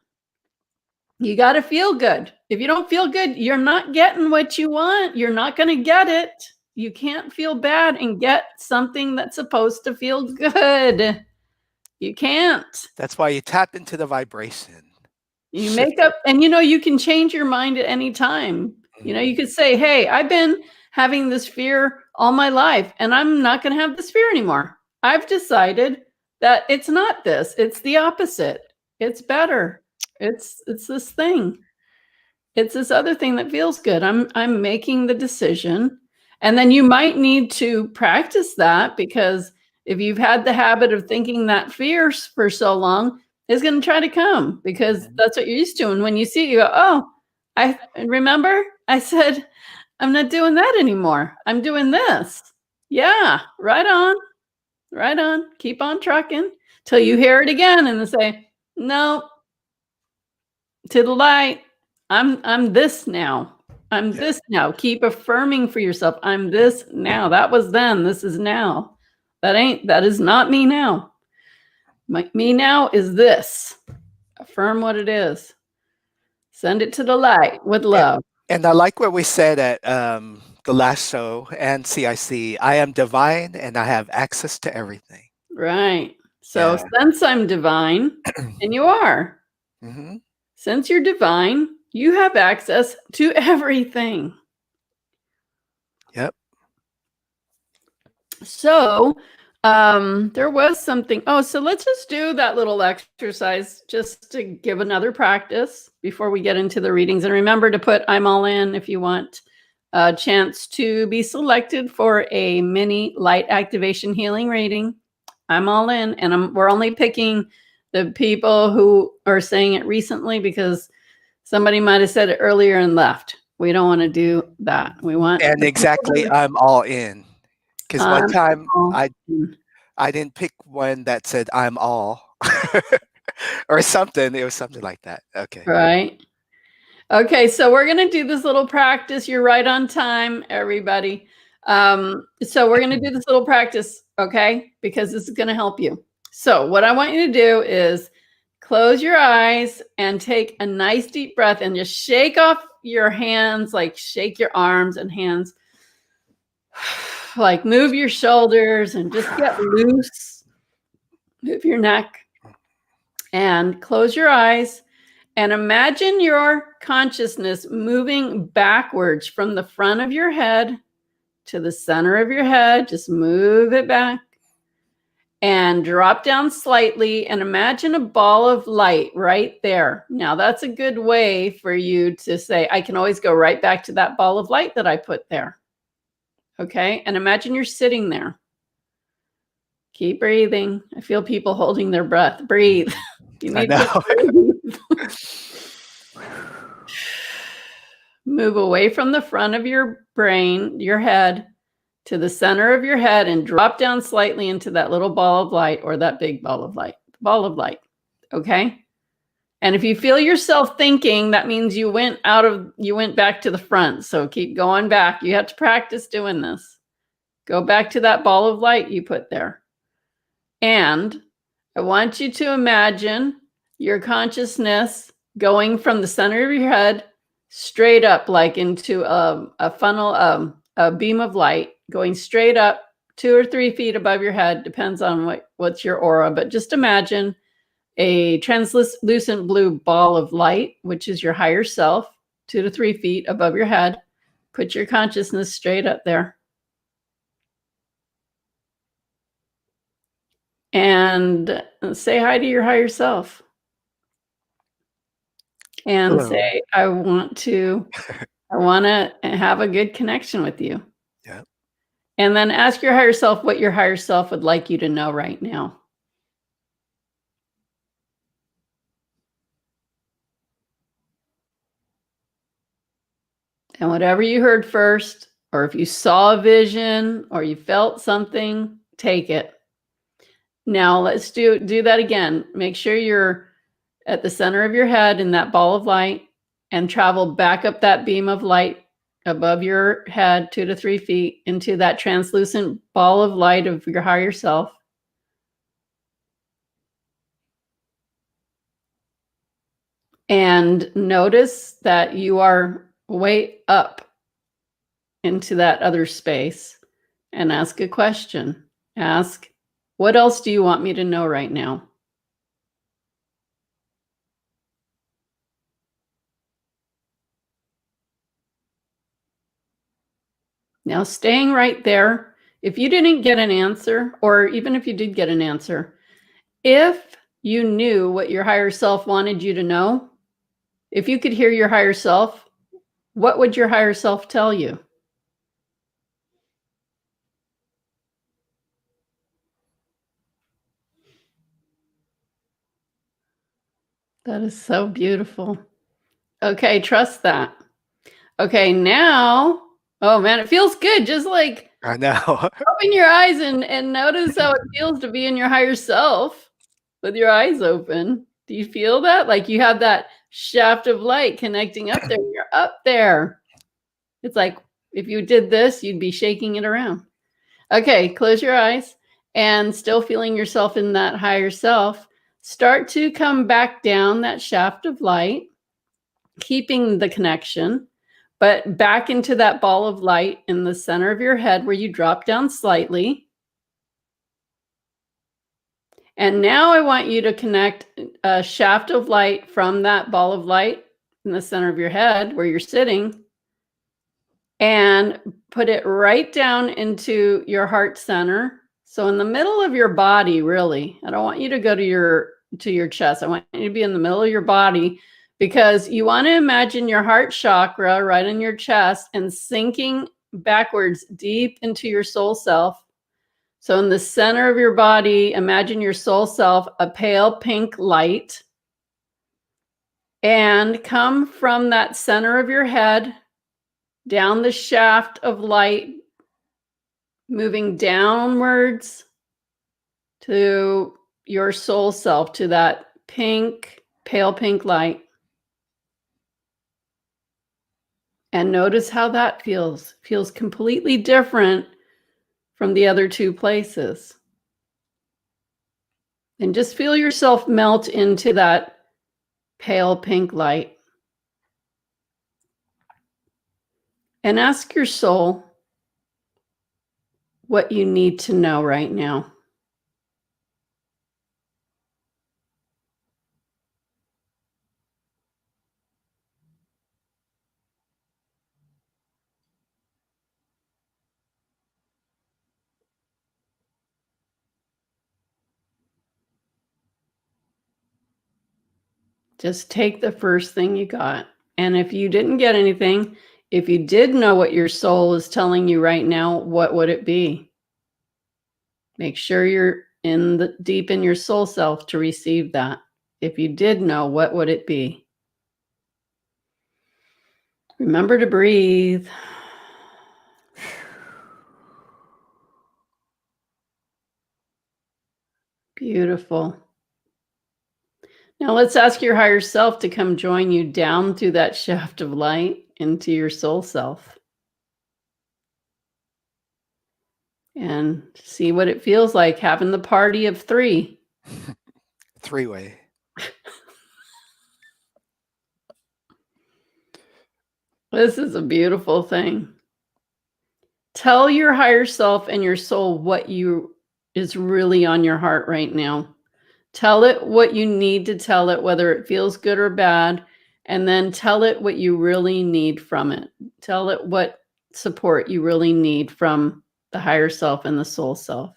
You got to feel good. If you don't feel good, you're not getting what you want. You're not going to get it. You can't feel bad and get something that's supposed to feel good. You can't. That's why you tap into the vibration. You make up, and you can change your mind at any time. You could say, hey, I've been having this fear all my life, and I'm not going to have this fear anymore. I've decided that it's not this. It's the opposite. It's better. It's this thing. It's this other thing that feels good. I'm making the decision. And then you might need to practice that, because if you've had the habit of thinking that fear for so long, it's going to try to come, because that's what you're used to. And when you see it, you go, oh, I remember I said, I'm not doing that anymore. I'm doing this. Yeah, right on. Right on. Keep on trucking till you hear it again and then say, no, to the light. I'm this now. I'm this now. Keep affirming for yourself. I'm this now. That was then. This is now. That is not me now. Me now is this. Affirm what it is. Send it to the light with love. And I like what we said at the last show and CIC. I am divine and I have access to everything. Right. So since I'm divine, and you are, since you're divine, you have access to everything. Yep. So there was something. Oh, so let's just do that little exercise just to give another practice before we get into the readings. And remember to put I'm all in if you want a chance to be selected for a mini light activation healing reading. I'm all in, and we're only picking the people who are saying it recently because somebody might have said it earlier and left. We don't want to do that. We want And exactly, I'm all in. Because one time I didn't pick one that said I'm all or something. It was something like that. Okay. Right. Okay, so we're going to do this little practice. You're right on time, everybody. So we're going to do this little practice, okay? Because this is going to help you. So what I want you to do is close your eyes and take a nice deep breath and just shake off your hands, like shake your arms and hands. Like move your shoulders and just get loose. Move your neck and close your eyes. And imagine your consciousness moving backwards from the front of your head to the center of your head. Just move it back and drop down slightly and imagine a ball of light right there. Now that's a good way for you to say, I can always go right back to that ball of light that I put there. Okay. And imagine you're sitting there. Keep breathing. I feel people holding their breath. Breathe. You need to breathe. Move away from the front of your brain, your head, to the center of your head and drop down slightly into that little ball of light or that big ball of light. Okay. And if you feel yourself thinking, that means you went back to the front. So keep going back. You have to practice doing this. Go back to that ball of light you put there. And I want you to imagine your consciousness going from the center of your head straight up, like into a funnel, a beam of light going straight up 2 or 3 feet above your head. Depends on what's your aura, but just imagine a translucent blue ball of light, which is your higher self, 2 to 3 feet above your head. Put your consciousness straight up there. And say hi to your higher self. And Hello. say, I want to have a good connection with you. Yeah. And then ask your higher self what your higher self would like you to know right now. And whatever you heard first, or if you saw a vision or you felt something, take it. Now let's do that again. Make sure you're at the center of your head in that ball of light and travel back up that beam of light above your head 2 to 3 feet into that translucent ball of light of your higher self. And notice that you are way up into that other space and ask a question. Ask, what else do you want me to know right now? Now, staying right there, if you didn't get an answer, or even if you did get an answer, if you knew what your higher self wanted you to know, if you could hear your higher self, what would your higher self tell you? That is so beautiful. Okay, trust that. Okay, now, oh man, it feels good. Just like I know. open your eyes and notice how it feels to be in your higher self with your eyes open. Do you feel that? Like you have that shaft of light connecting up there. You're up there. It's like if you did this, you'd be shaking it around. Okay, close your eyes and still feeling yourself in that higher self. Start to come back down that shaft of light, keeping the connection, but back into that ball of light in the center of your head where you drop down slightly. And now I want you to connect a shaft of light from that ball of light in the center of your head where you're sitting and put it right down into your heart center. So in the middle of your body, really. I don't want you to go to your chest. I want you to be in the middle of your body, because you want to imagine your heart chakra right in your chest and sinking backwards deep into your soul self. So in the center of your body, imagine your soul self, a pale pink light, and come from that center of your head down the shaft of light, moving downwards to your soul self, to that pink, pale pink light. And notice how that feels. Feels completely different from the other two places. And just feel yourself melt into that pale pink light. And ask your soul what you need to know right now. Just take the first thing you got. And if you didn't get anything, if you did know what your soul is telling you right now, what would it be? Make sure you're deep in your soul self to receive that. If you did know, what would it be? Remember to breathe. Beautiful. Now let's ask your higher self to come join you down through that shaft of light into your soul self. And see what it feels like having the party of three. Three-way. This is a beautiful thing. Tell your higher self and your soul what is really on your heart right now. Tell it what you need to tell it, whether it feels good or bad, and then tell it what you really need from it. Tell it what support you really need from the higher self and the soul self.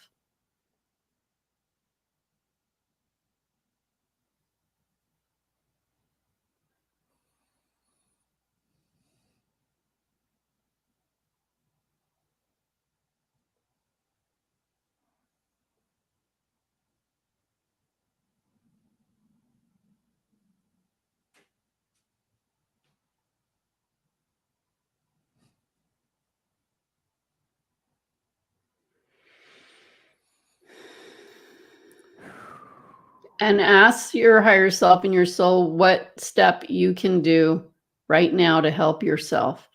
And ask your higher self and your soul what step you can do right now to help yourself.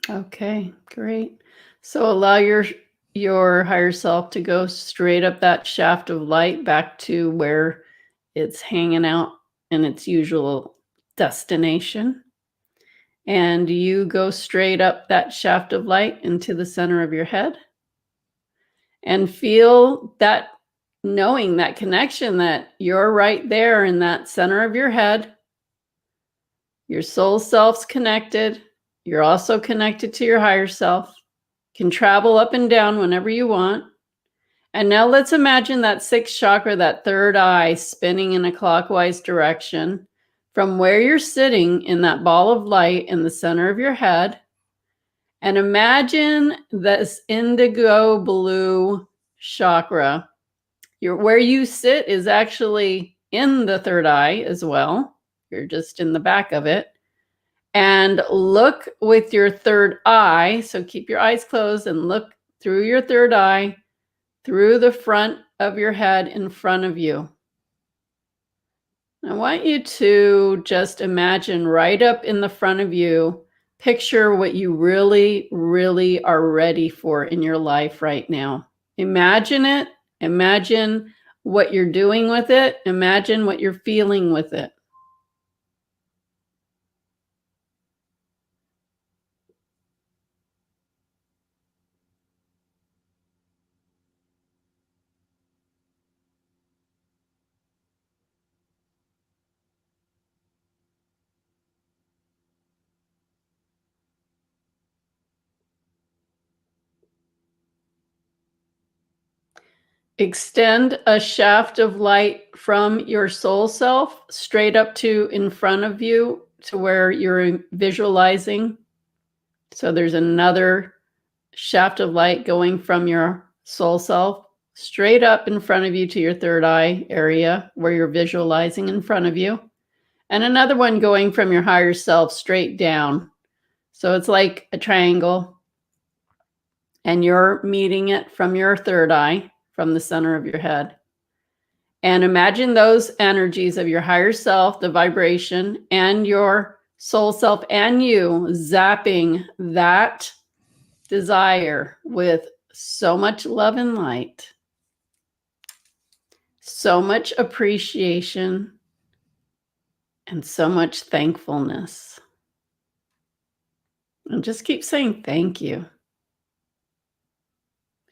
Okay, great. So allow your higher self to go straight up that shaft of light back to where it's hanging out in its usual destination. And you go straight up that shaft of light into the center of your head. And feel that, knowing that connection that you're right there in that center of your head. Your soul self's connected. You're also connected to your higher self. Can travel up and down whenever you want. And now let's imagine that sixth chakra, that third eye, spinning in a clockwise direction from where you're sitting in that ball of light in the center of your head. And imagine this indigo blue chakra. Where you sit is actually in the third eye as well. You're just in the back of it. And look with your third eye. So keep your eyes closed and look through your third eye, through the front of your head in front of you. I want you to just imagine right up in the front of you, picture what you really, really are ready for in your life right now. Imagine it. Imagine what you're doing with it. Imagine what you're feeling with it. Extend a shaft of light from your soul self straight up to in front of you to where you're visualizing. So there's another shaft of light going from your soul self straight up in front of you to your third eye area where you're visualizing in front of you. And another one going from your higher self straight down. So it's like a triangle. And you're meeting it from your third eye, from the center of your head. And imagine those energies of your higher self, the vibration, and your soul self and you zapping that desire with so much love and light, so much appreciation, and so much thankfulness. And just keep saying thank you.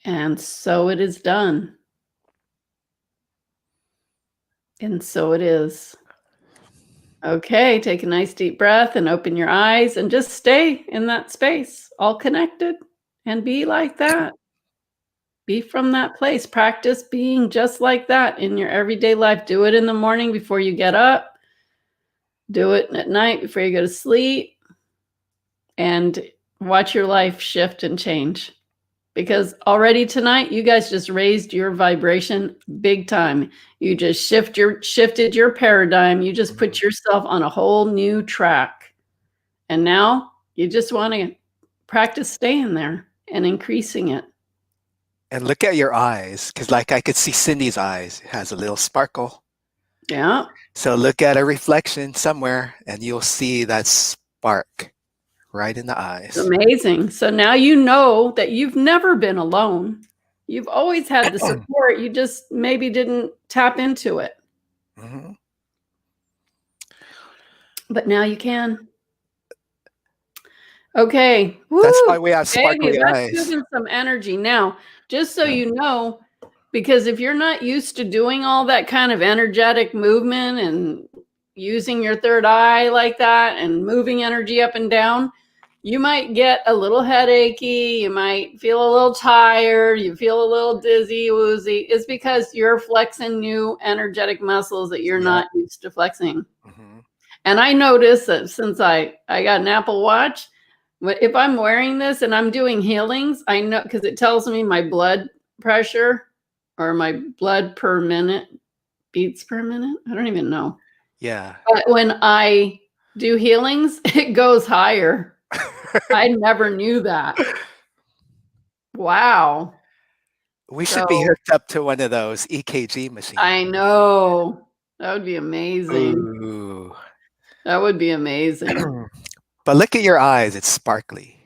And so it is done. And so it is. Okay, take a nice deep breath and open your eyes and just stay in that space, all connected, and be like that. Be from that place. Practice being just like that in your everyday life. Do it in the morning before you get up. Do it at night before you go to sleep. And watch your life shift and change. Because already tonight, you guys just raised your vibration big time. You just shifted your paradigm. You just put yourself on a whole new track. And now you just want to practice staying there and increasing it. And look at your eyes, because like I could see Cindy's eyes. It has a little sparkle. Yeah. So look at a reflection somewhere and you'll see that spark right in the eyes. It's amazing. So now you know that you've never been alone. You've always had the support. You just maybe didn't tap into it. Mm-hmm. But now you can. Okay. Woo. That's why we have sparkly That's eyes. moving some energy. Now, just so you know, because if you're not used to doing all that kind of energetic movement and using your third eye like that and moving energy up and down, you might get a little headachy. You might feel a little tired. You feel a little dizzy, woozy. It's because you're flexing new energetic muscles that you're not used to flexing. Mm-hmm. And I notice that since I got an Apple Watch, if I'm wearing this and I'm doing healings, I know because it tells me my blood pressure or my blood per minute, beats per minute. I don't even know. Yeah. But when I do healings, it goes higher. I never knew that. Wow. We should be hooked up to one of those EKG machines. I know. That would be amazing. Ooh. That would be amazing. But look at your eyes. It's sparkly.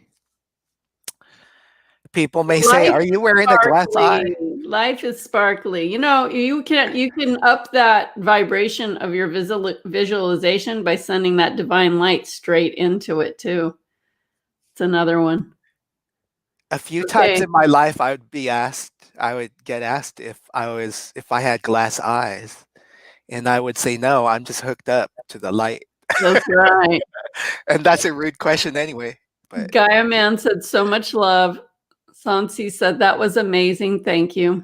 People may say, "Are you wearing a glass eye?" Life is sparkly. You know, you can up that vibration of your visualization by sending that divine light straight into it too. It's another one. A few times in my life, I would get asked if I had glass eyes, and I would say, "No, I'm just hooked up to the light." That's right. And that's a rude question anyway. But Gaia Man said so much love. Sansi said that was amazing. Thank you.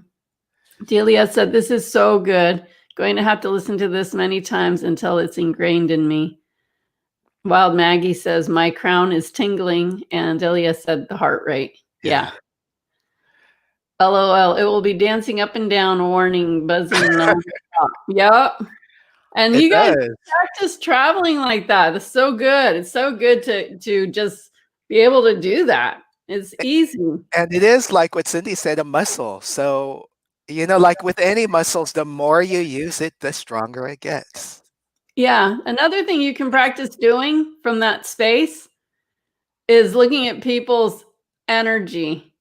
Delia said this is so good. Going to have to listen to this many times until it's ingrained in me. Wild Maggie says my crown is tingling, and Delia said the heart rate. Yeah. LOL. It will be dancing up and down, warning, buzzing. Yep. And you guys practice traveling like that. It's so good. It's so good to just be able to do that. It's easy. And it is like what Cindy said, a muscle. So, like with any muscles, the more you use it, the stronger it gets. Yeah. Another thing you can practice doing from that space is looking at people's energy,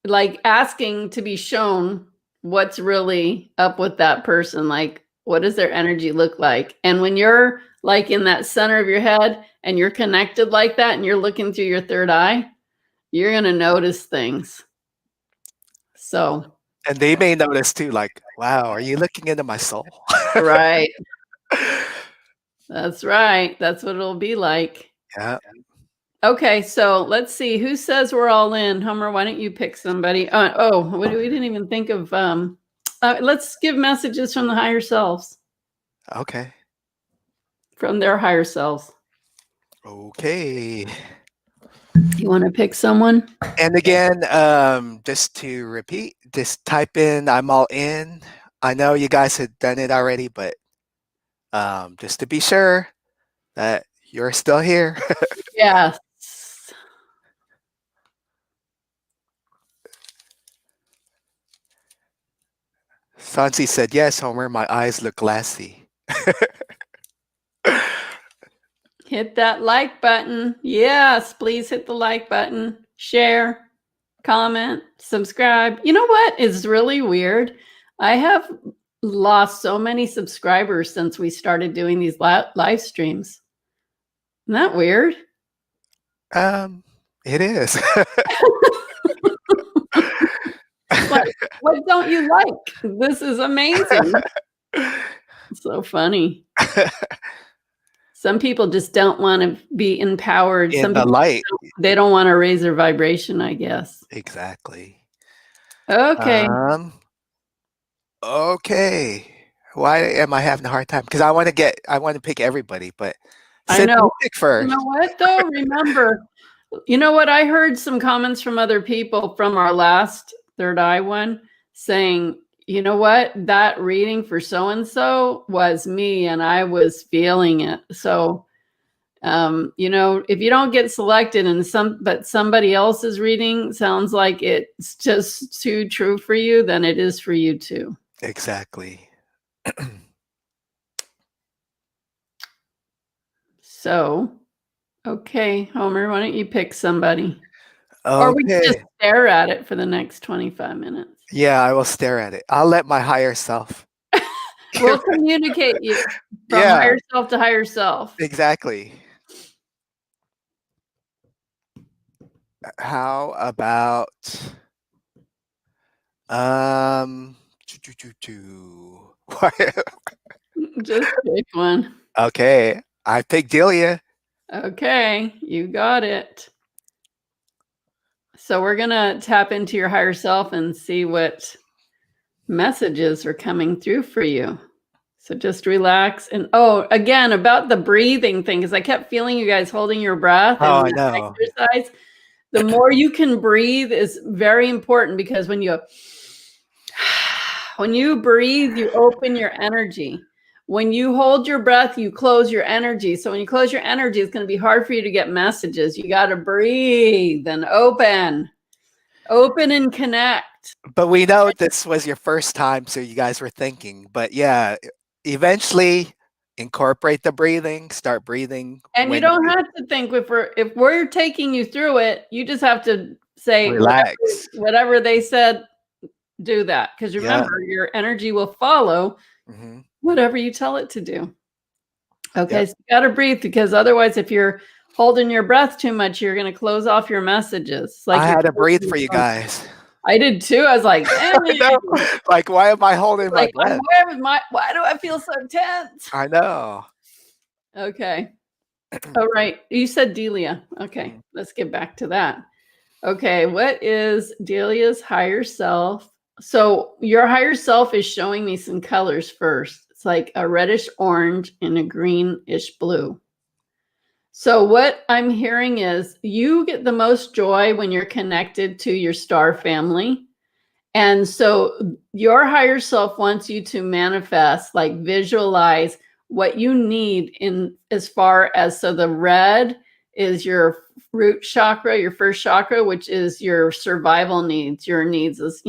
like asking to be shown what's really up with that person. Like, what does their energy look like? And when you're like in that center of your head and you're connected like that and you're looking through your third eye, you're going to notice things. So. And they may notice too, like, wow, are you looking into my soul? Right. That's right. That's what it'll be like. Yeah. Okay, so let's see who says we're all in. Homer, why don't you pick somebody? We didn't even think of. Let's give messages from the higher selves. Okay. From their higher selves. Okay. You want to pick someone? And again, just to repeat, just type in "I'm all in." I know you guys had done it already, but just to be sure that you're still here. Yes. Sansi said, "Yes, Homer, my eyes look glassy." Hit that like button. Yes, please hit the like button. Share, comment, subscribe. You know what is really weird? I have lost so many subscribers since we started doing these live streams. Isn't that weird? It is. Like, what don't you like? This is amazing. So funny. Some people just don't want to be empowered. In Some the people light. they don't want to raise their vibration, I guess. Exactly. Okay. Okay. Why am I having a hard time? Because I want to pick everybody, but I know. you pick You first. know what though? Remember, you know what? I heard some comments from other people from our last third eye one saying, you know what? That reading for so-and-so was me and I was feeling it. So if you don't get selected and somebody else's reading sounds like it's just too true for you, then it is for you too. Exactly. So, okay, Homer, why don't you pick somebody? Okay. Or we can just stare at it for the next 25 minutes. Yeah, I will stare at it. I'll let my higher self. We'll communicate you from higher self to higher self. Exactly. How about Just pick one. Okay, I picked Delia. Okay, you got it. So we're gonna tap into your higher self and see what messages are coming through for you. So just relax. And again, about the breathing thing, because I kept feeling you guys holding your breath and I know. exercise. The more you can breathe is very important, because when you breathe, you open your energy. When you hold your breath, you close your energy. So when you close your energy, it's going to be hard for you to get messages. You got to breathe and open and connect. But we know this was your first time, so you guys were thinking. But yeah, eventually incorporate the breathing, start breathing. And you don't have to think. If we're taking you through it, you just have to say relax. Whatever they said, do that. Because remember, your energy will follow whatever you tell it to do. Okay, so you got to breathe, because otherwise, if you're holding your breath too much, you're going to close off your messages. Like, I had to breathe for you guys. I did too. I was like, like, why am I holding my breath? Why do I feel so tense? I know. Okay. All right. You said Delia. Okay. Let's get back to that. Okay. What is Delia's higher self? So your higher self is showing me some colors first. It's like a reddish orange and a greenish blue. So what I'm hearing is you get the most joy when you're connected to your star family. And so your higher self wants you to manifest, like visualize what you need in as far as, so the red is your root chakra, your first chakra, which is your survival needs. Your needs is,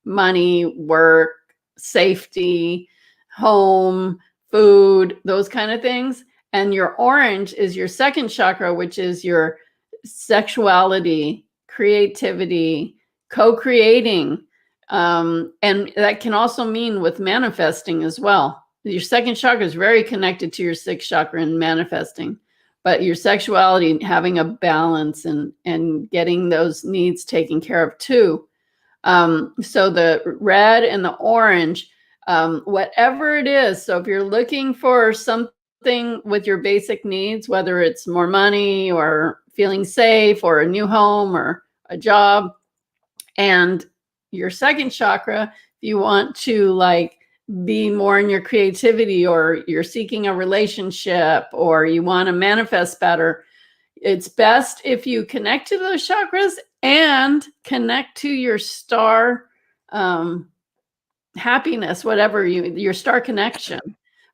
money, work, safety, home, food, those kind of things. And your orange is your second chakra, which is your sexuality, creativity, co-creating. And that can also mean with manifesting as well. Your second chakra is very connected to your sixth chakra in manifesting, but your sexuality, having a balance and getting those needs taken care of too. So the red and the orange, whatever it is. So if you're looking for something with your basic needs, whether it's more money or feeling safe or a new home or a job. And your second chakra, if you want to like be more in your creativity, or you're seeking a relationship, or you want to manifest better, it's best if you connect to those chakras and connect to your star happiness, whatever your star connection.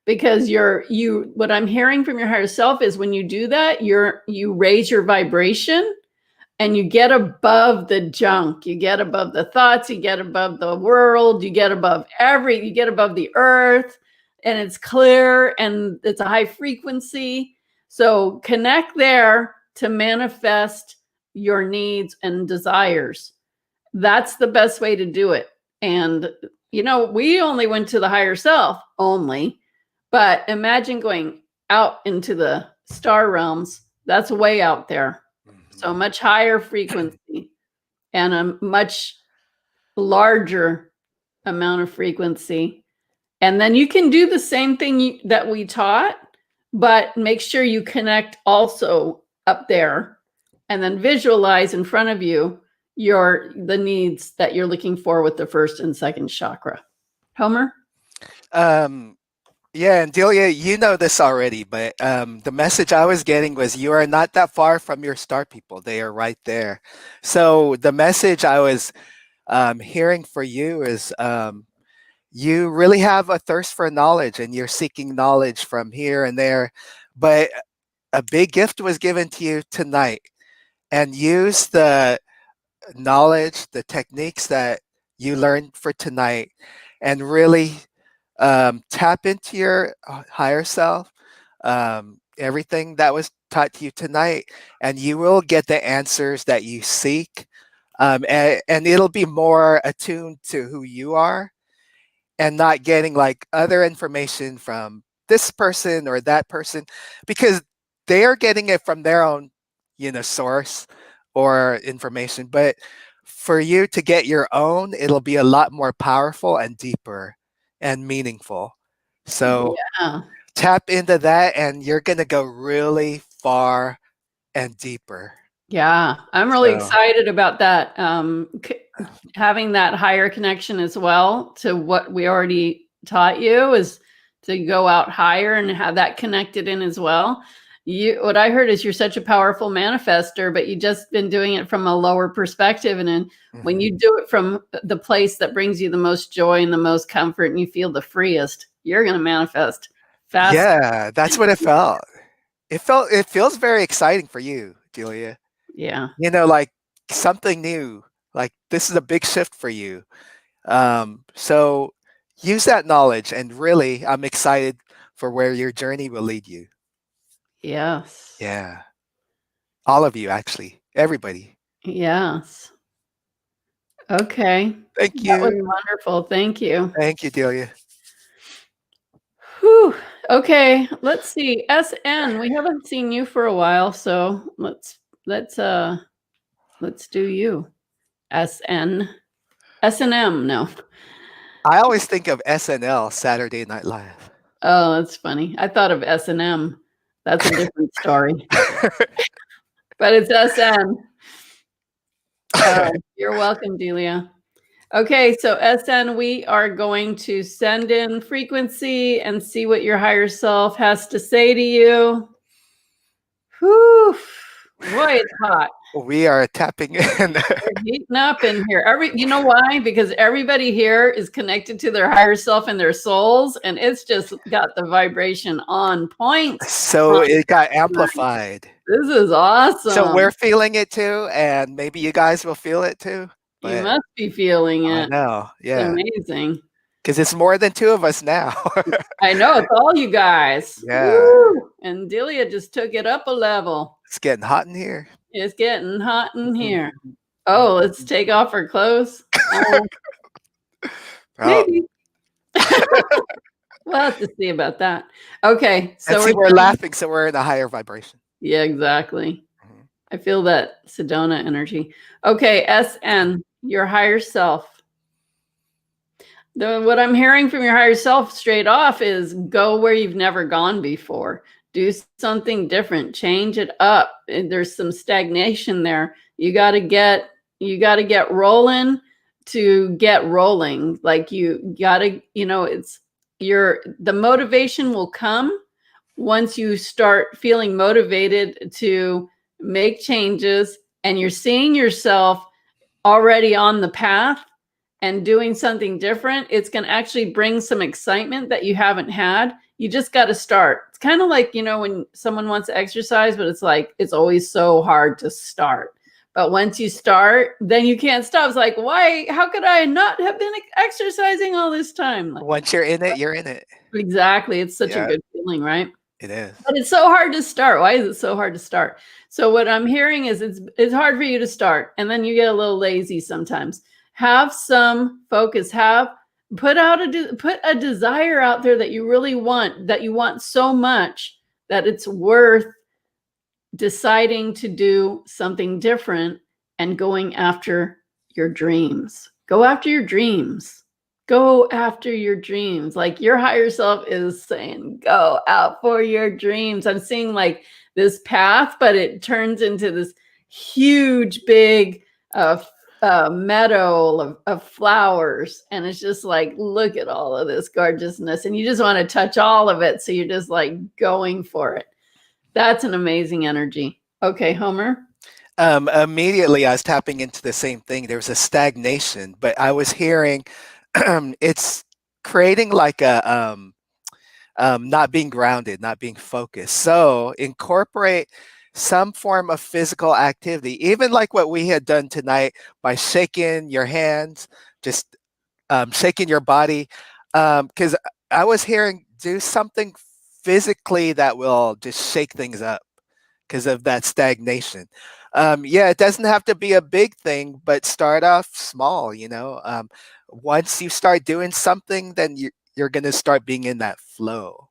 Because what I'm hearing from your higher self is when you do that, you raise your vibration and you get above the junk, you get above the thoughts, you get above the world, you get above you get above the earth, and it's clear and it's a high frequency. So connect there to manifest your needs and desires. That's the best way to do it. And, we only went to the higher self only, but imagine going out into the star realms. That's way out there. So a much higher frequency and a much larger amount of frequency. And then you can do the same thing that we taught, but make sure you connect also up there, and then visualize in front of you the needs that you're looking for with the first and second chakra. Homer? Yeah, and Delia, you know this already, but the message I was getting was you are not that far from your star people. They are right there. So the message I was hearing for you is you really have a thirst for knowledge, and you're seeking knowledge from here and there. But a big gift was given to you tonight, and use the knowledge, the techniques that you learned for tonight, and really tap into your higher self, everything that was taught to you tonight, and you will get the answers that you seek. And it'll be more attuned to who you are, and not getting like other information from this person or that person, because they are getting it from their own, source or information. But for you to get your own, it'll be a lot more powerful and deeper and meaningful. So Yeah. tap into that, and you're going to go really far and deeper. Yeah, I'm really excited about that. Having that higher connection as well to what we already taught you is to go out higher and have that connected in as well. What I heard is you're such a powerful manifester, but you just been doing it from a lower perspective. And then when you do it from the place that brings you the most joy and the most comfort, and you feel the freest, you're going to manifest fast. Yeah, that's what it felt. It feels very exciting for you, Julia. Yeah. Like something new, like this is a big shift for you. So use that knowledge, and really, I'm excited for where your journey will lead you. Yes. Yeah. All of you, actually, everybody. Yes. Okay. Thank That was you. wonderful. Thank you. Thank you, Delia. Whew. Okay, let's see. SN, we haven't seen you for a while, so let's do you. SN. S&M, no. I always think of SNL, Saturday Night Live. Oh, that's funny. I thought of S&M. That's a different story. But it's SN. You're welcome, Delia. Okay, so SN, we are going to send in frequency and see what your higher self has to say to you. Whew. Boy, it's hot. We are tapping in. We're heating up in here. You know why? Because everybody here is connected to their higher self and their souls, and it's just got the vibration on point. So it got amplified. This is awesome. So we're feeling it too, and maybe you guys will feel it too. You must be feeling it. I know. Yeah. It's amazing. Because it's more than two of us now. I know, it's all you guys. Yeah. Woo! And Delia just took it up a level. It's getting hot in here. It's getting hot in here. Oh, let's take off our clothes. Maybe. We'll have to see about that. Okay. So we're laughing, so we're in a higher vibration. Yeah, exactly. I feel that Sedona energy. Okay, SN, your higher self. What I'm hearing from your higher self straight off is go where you've never gone before. Do something different, change it up. And there's some stagnation there. You got to get rolling to get rolling. Like you got to, the motivation will come once you start feeling motivated to make changes and you're seeing yourself already on the path and doing something different. It's going to actually bring some excitement that you haven't had. You just got to start. It's kind of like, when someone wants to exercise, but it's like, it's always so hard to start. But once you start, then you can't stop. It's like, why? How could I not have been exercising all this time? Like, Once you're in it, you're in it. Exactly. It's such a good feeling, right? It is. But it's so hard to start. Why is it so hard to start? So what I'm hearing is it's hard for you to start, and then you get a little lazy sometimes. Have some focus. Put a desire out there that you really want, that you want so much that it's worth deciding to do something different and going after your dreams. Go after your dreams. Go after your dreams. Like your higher self is saying, go out for your dreams. I'm seeing like this path, but it turns into this huge, big meadow of flowers. And it's just like, look at all of this gorgeousness. And you just want to touch all of it. So you're just like going for it. That's an amazing energy. Okay, Homer. Immediately I was tapping into the same thing. There was a stagnation, but I was hearing it's creating like a not being grounded, not being focused. So incorporate some form of physical activity, even like what we had done tonight by shaking your hands, just shaking your body. Because I was hearing do something physically that will just shake things up because of that stagnation. Yeah, it doesn't have to be a big thing, but start off small, once you start doing something, then you're going to start being in that flow.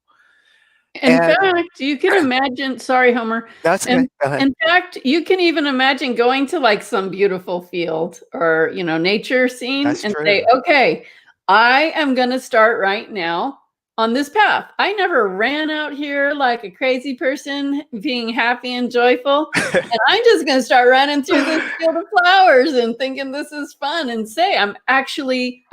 In fact, you can imagine, sorry, Homer. That's okay. Go ahead. In fact, you can even imagine going to like some beautiful field or, nature scene That's and true. say, okay, I am going to start right now on this path. I never ran out here like a crazy person being happy and joyful. And I'm just going to start running through this field of flowers and thinking this is fun and say, I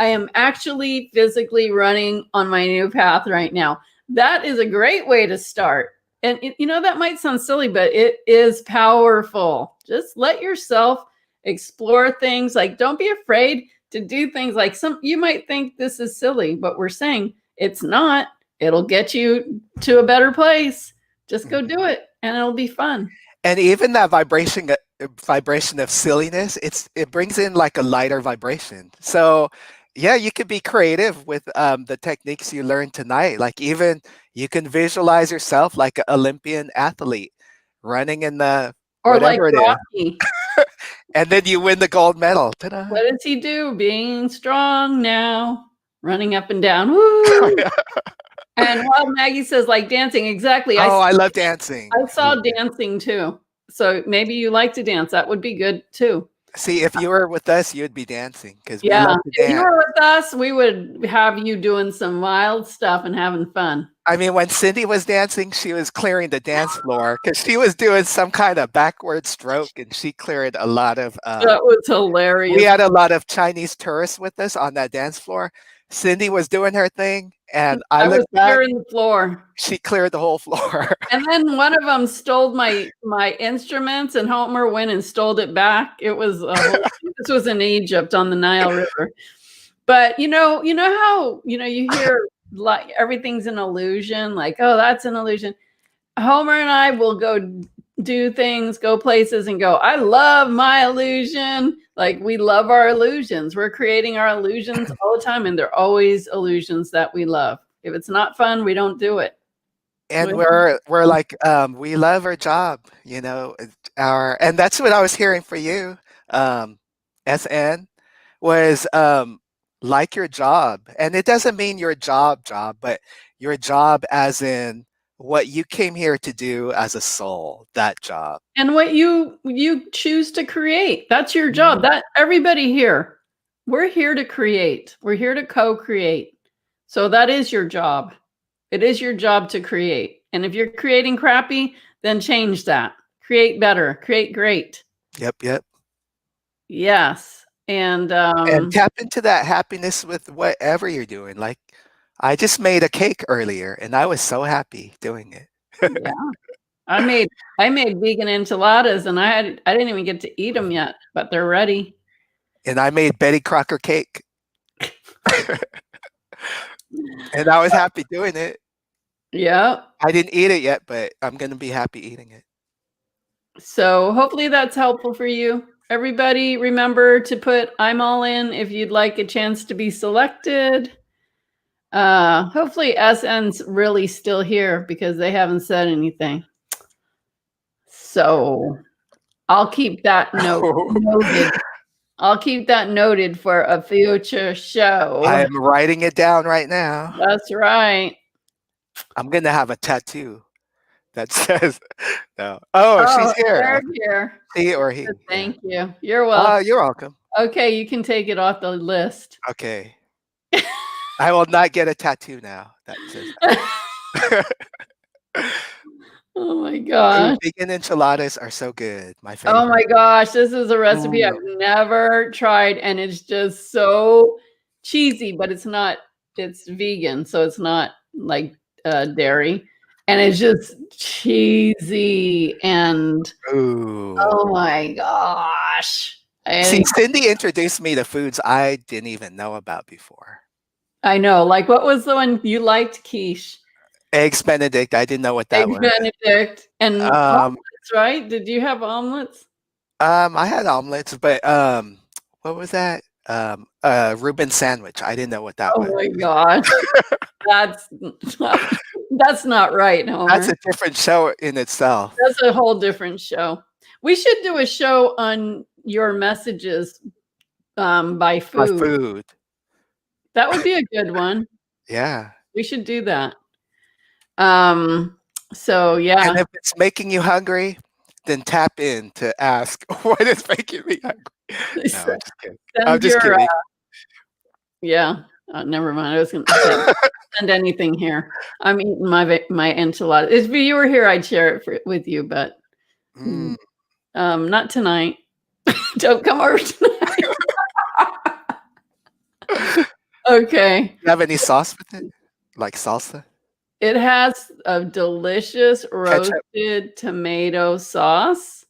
am actually physically running on my new path right now. That is a great way to start. And that might sound silly, but it is powerful. Just let yourself explore things. Like, don't be afraid to do things like you might think this is silly, but we're saying it's not. It'll get you to a better place. Just go do it and it'll be fun. And even that vibration of silliness, it brings in like a lighter vibration. So yeah, you could be creative with the techniques you learned tonight. Like even you can visualize yourself like an Olympian athlete running in the or like whatever Rocky. And then you win the gold medal. Ta-da. What does he do? Being strong now, running up and down. Woo! And Wild Maggie says like dancing. Exactly. I love dancing. I saw dancing too. So maybe you like to dance. That would be good too. See, if you were with us, you'd be dancing because we Yeah, love to dance. if you were with us, we would have you doing some wild stuff and having fun. I mean, when Cindy was dancing, she was clearing the dance floor because she was doing some kind of backward stroke, and she cleared a lot of. That was hilarious. We had a lot of Chinese tourists with us on that dance floor. Cindy was doing her thing, and I was looked back. clearing the floor. She cleared the whole floor. And then one of them stole my instruments, and Homer went and stole it back. It was this was in Egypt on the Nile River. But you know how you hear like everything's an illusion, like, oh, that's an illusion. Homer and I will go do things, go places, and go, I love my illusion. Like, we love our illusions. We're creating our illusions all the time, and they're always illusions that we love. If it's not fun, we don't do it. And we're like, we love our job, and that's what I was hearing for you, SN, was like your job. And it doesn't mean your job, but your job as in what you came here to do as a soul, that job. And what you choose to create. That's your job. That everybody here, we're here to create. We're here to co-create. So that is your job. It is your job to create. And if you're creating crappy, then change that. Create better. Create great. Yep. Yes. And tap into that happiness with whatever you're doing. Like, I just made a cake earlier, and I was so happy doing it. yeah. I made vegan enchiladas, and I didn't even get to eat them yet, but they're ready. And I made Betty Crocker cake. And I was happy doing it. Yeah. I didn't eat it yet, but I'm going to be happy eating it. So hopefully that's helpful for you. Everybody remember to put I'm all in if you'd like a chance to be selected. Hopefully SN's really still here because they haven't said anything. So I'll keep that noted. I'll keep that noted for a future show. I am writing it down right now. That's right. I'm going to have a tattoo that says no. Oh, she's here. They're here. He or he. Thank you. You're welcome. You're welcome. Okay, you can take it off the list. Okay. I will not get a tattoo now. That says Oh my gosh. Vegan enchiladas are so good. My favorite. Oh my gosh, this is a recipe I've never tried, and it's just so cheesy, but it's not. It's vegan, so it's not like dairy, and it's just cheesy and oh my gosh. See, Cindy introduced me to foods I didn't even know about before. I know. Like, what was the one you liked? Quiche. Eggs Benedict. I didn't know what that was. Eggs Benedict and omelets, right? Did you have omelets? I had omelets, but what was that? Reuben sandwich. I didn't know what that was. Oh my gosh. That's not right, Homer. That's a different show in itself. That's a whole different show. We should do a show on your messages by food. By food. That would be a good one. Yeah. We should do that. So yeah. And if it's making you hungry, then tap in to ask what is making me hungry. No, I'm just kidding. I'm just kidding. Yeah. Never mind. I was going to send anything here. I'm eating my enchilada. If you were here, I'd share it with you, but not tonight. Don't come over tonight. Okay. Do you have any sauce with it? Like salsa? It has a delicious roasted tomato sauce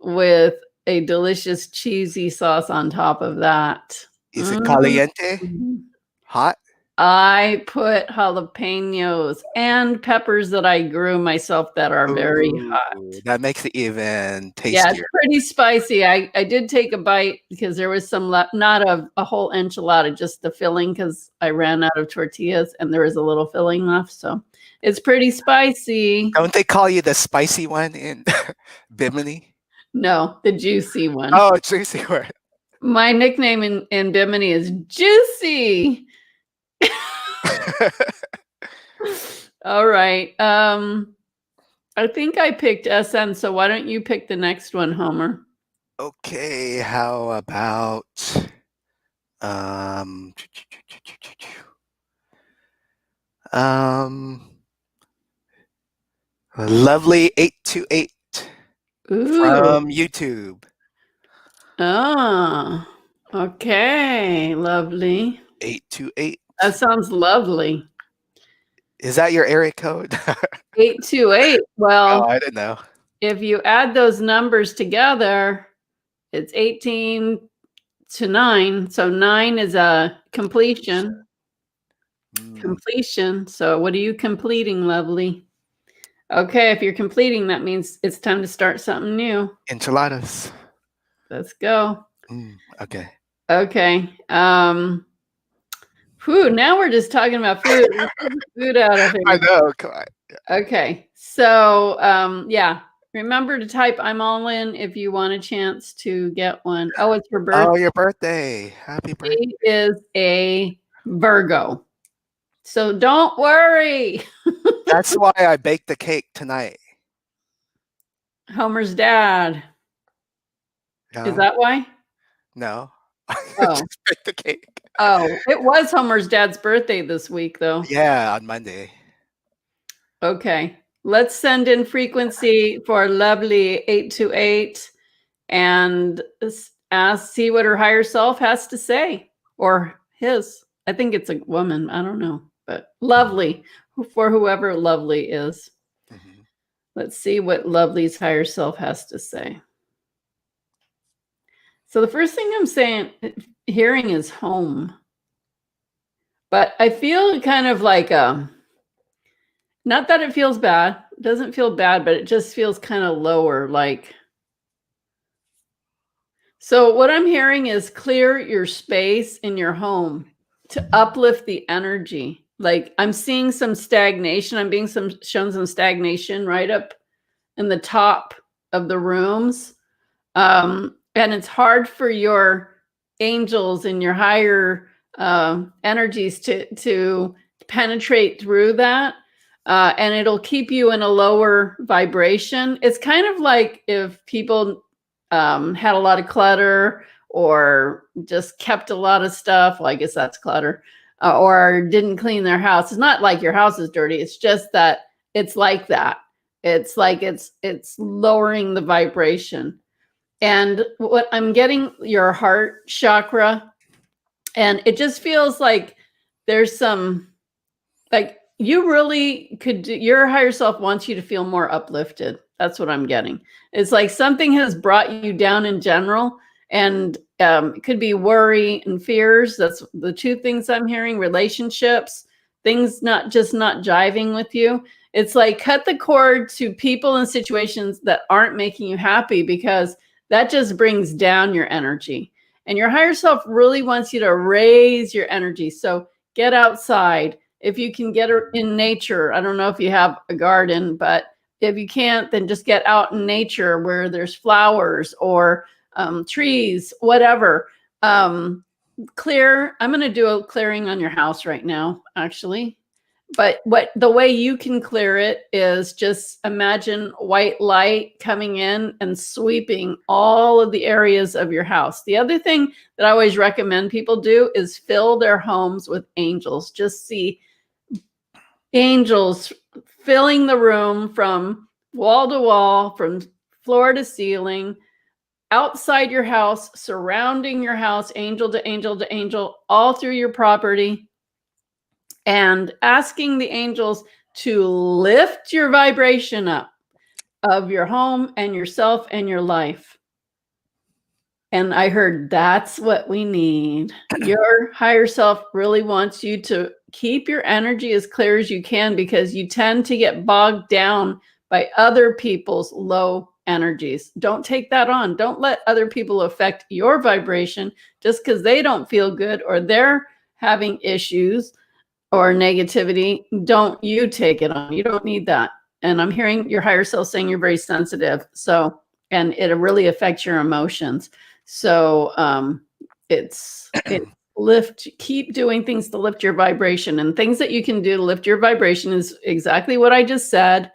with a delicious cheesy sauce on top of that. Is it caliente? Hot? I put jalapenos and peppers that I grew myself that are very hot. That makes it even tastier. Yeah, it's pretty spicy. I did take a bite because there was some left, not a whole enchilada, just the filling because I ran out of tortillas and there was a little filling left. So it's pretty spicy. Don't they call you the spicy one in Bimini? No, the juicy one. Oh, juicy one. My nickname in Bimini is Juicy. All right. I think I picked SN, so why don't you pick the next one, Homer? Okay, how about Lovely 828 from YouTube. Oh, okay, lovely. 828. That sounds lovely. Is that your area code? 828. Well, I didn't know. If you add those numbers together, it's 18 to 9. So 9 is a completion. Completion. So what are you completing, lovely? Okay, if you're completing, that means it's time to start something new. Enchiladas. Let's go. Okay. Okay. Now we're just talking about food. Food out of here. I know. Come on. Yeah. Okay. So, yeah. Remember to type I'm all in if you want a chance to get one. Oh, it's your birthday. Oh, your birthday. Happy birthday. He is a Virgo. So don't worry. That's why I baked the cake tonight. Homer's dad. Is that why? No. Oh. Just baked the cake. Oh, it was Homer's dad's birthday this week, though. Yeah, on Monday. Okay. Let's send in frequency for lovely 828 and see what her higher self has to say, or his. I think it's a woman. I don't know, but lovely for whoever lovely is. Mhm. Let's see what lovely's higher self has to say. So the first thing I'm hearing is home. But I feel kind of like not that it feels bad. It doesn't feel bad, but it just feels kind of lower, like. So what I'm hearing is clear your space in your home to uplift the energy. Like I'm seeing some stagnation. I'm being shown some stagnation right up in the top of the rooms. And it's hard for your angels and your higher energies to penetrate through that. And it'll keep you in a lower vibration. It's kind of like if people had a lot of clutter or just kept a lot of stuff. Well, I guess that's clutter. Or didn't clean their house. It's not like your house is dirty. It's just that it's like that. It's like it's lowering the vibration. And what I'm getting, your heart chakra, and it just feels like there's some, like you really could do, your higher self wants you to feel more uplifted. That's what I'm getting. It's like something has brought you down in general, and it could be worry and fears. That's the two things I'm hearing. Relationships, things not jiving with you. It's like cut the cord to people and situations that aren't making you happy, because that just brings down your energy. And your higher self really wants you to raise your energy. So get outside. If you can get in nature, I don't know if you have a garden, but if you can't, then just get out in nature where there's flowers or trees, whatever. Clear. I'm going to do a clearing on your house right now, actually. But the way you can clear it is just imagine white light coming in and sweeping all of the areas of your house. The other thing that I always recommend people do is fill their homes with angels. Just see angels filling the room from wall to wall, from floor to ceiling, outside your house, surrounding your house, angel to angel to angel, all through your property. And asking the angels to lift your vibration up of your home and yourself and your life. And I heard that's what we need. Your higher self really wants you to keep your energy as clear as you can, because you tend to get bogged down by other people's low energies. Don't take that on. Don't let other people affect your vibration just because they don't feel good or they're having issues or negativity. Don't you take it on. You don't need that. And I'm hearing your higher self saying you're very sensitive. So, and it really affects your emotions. So it's keep doing things to lift your vibration, and things that you can do to lift your vibration is exactly what I just said.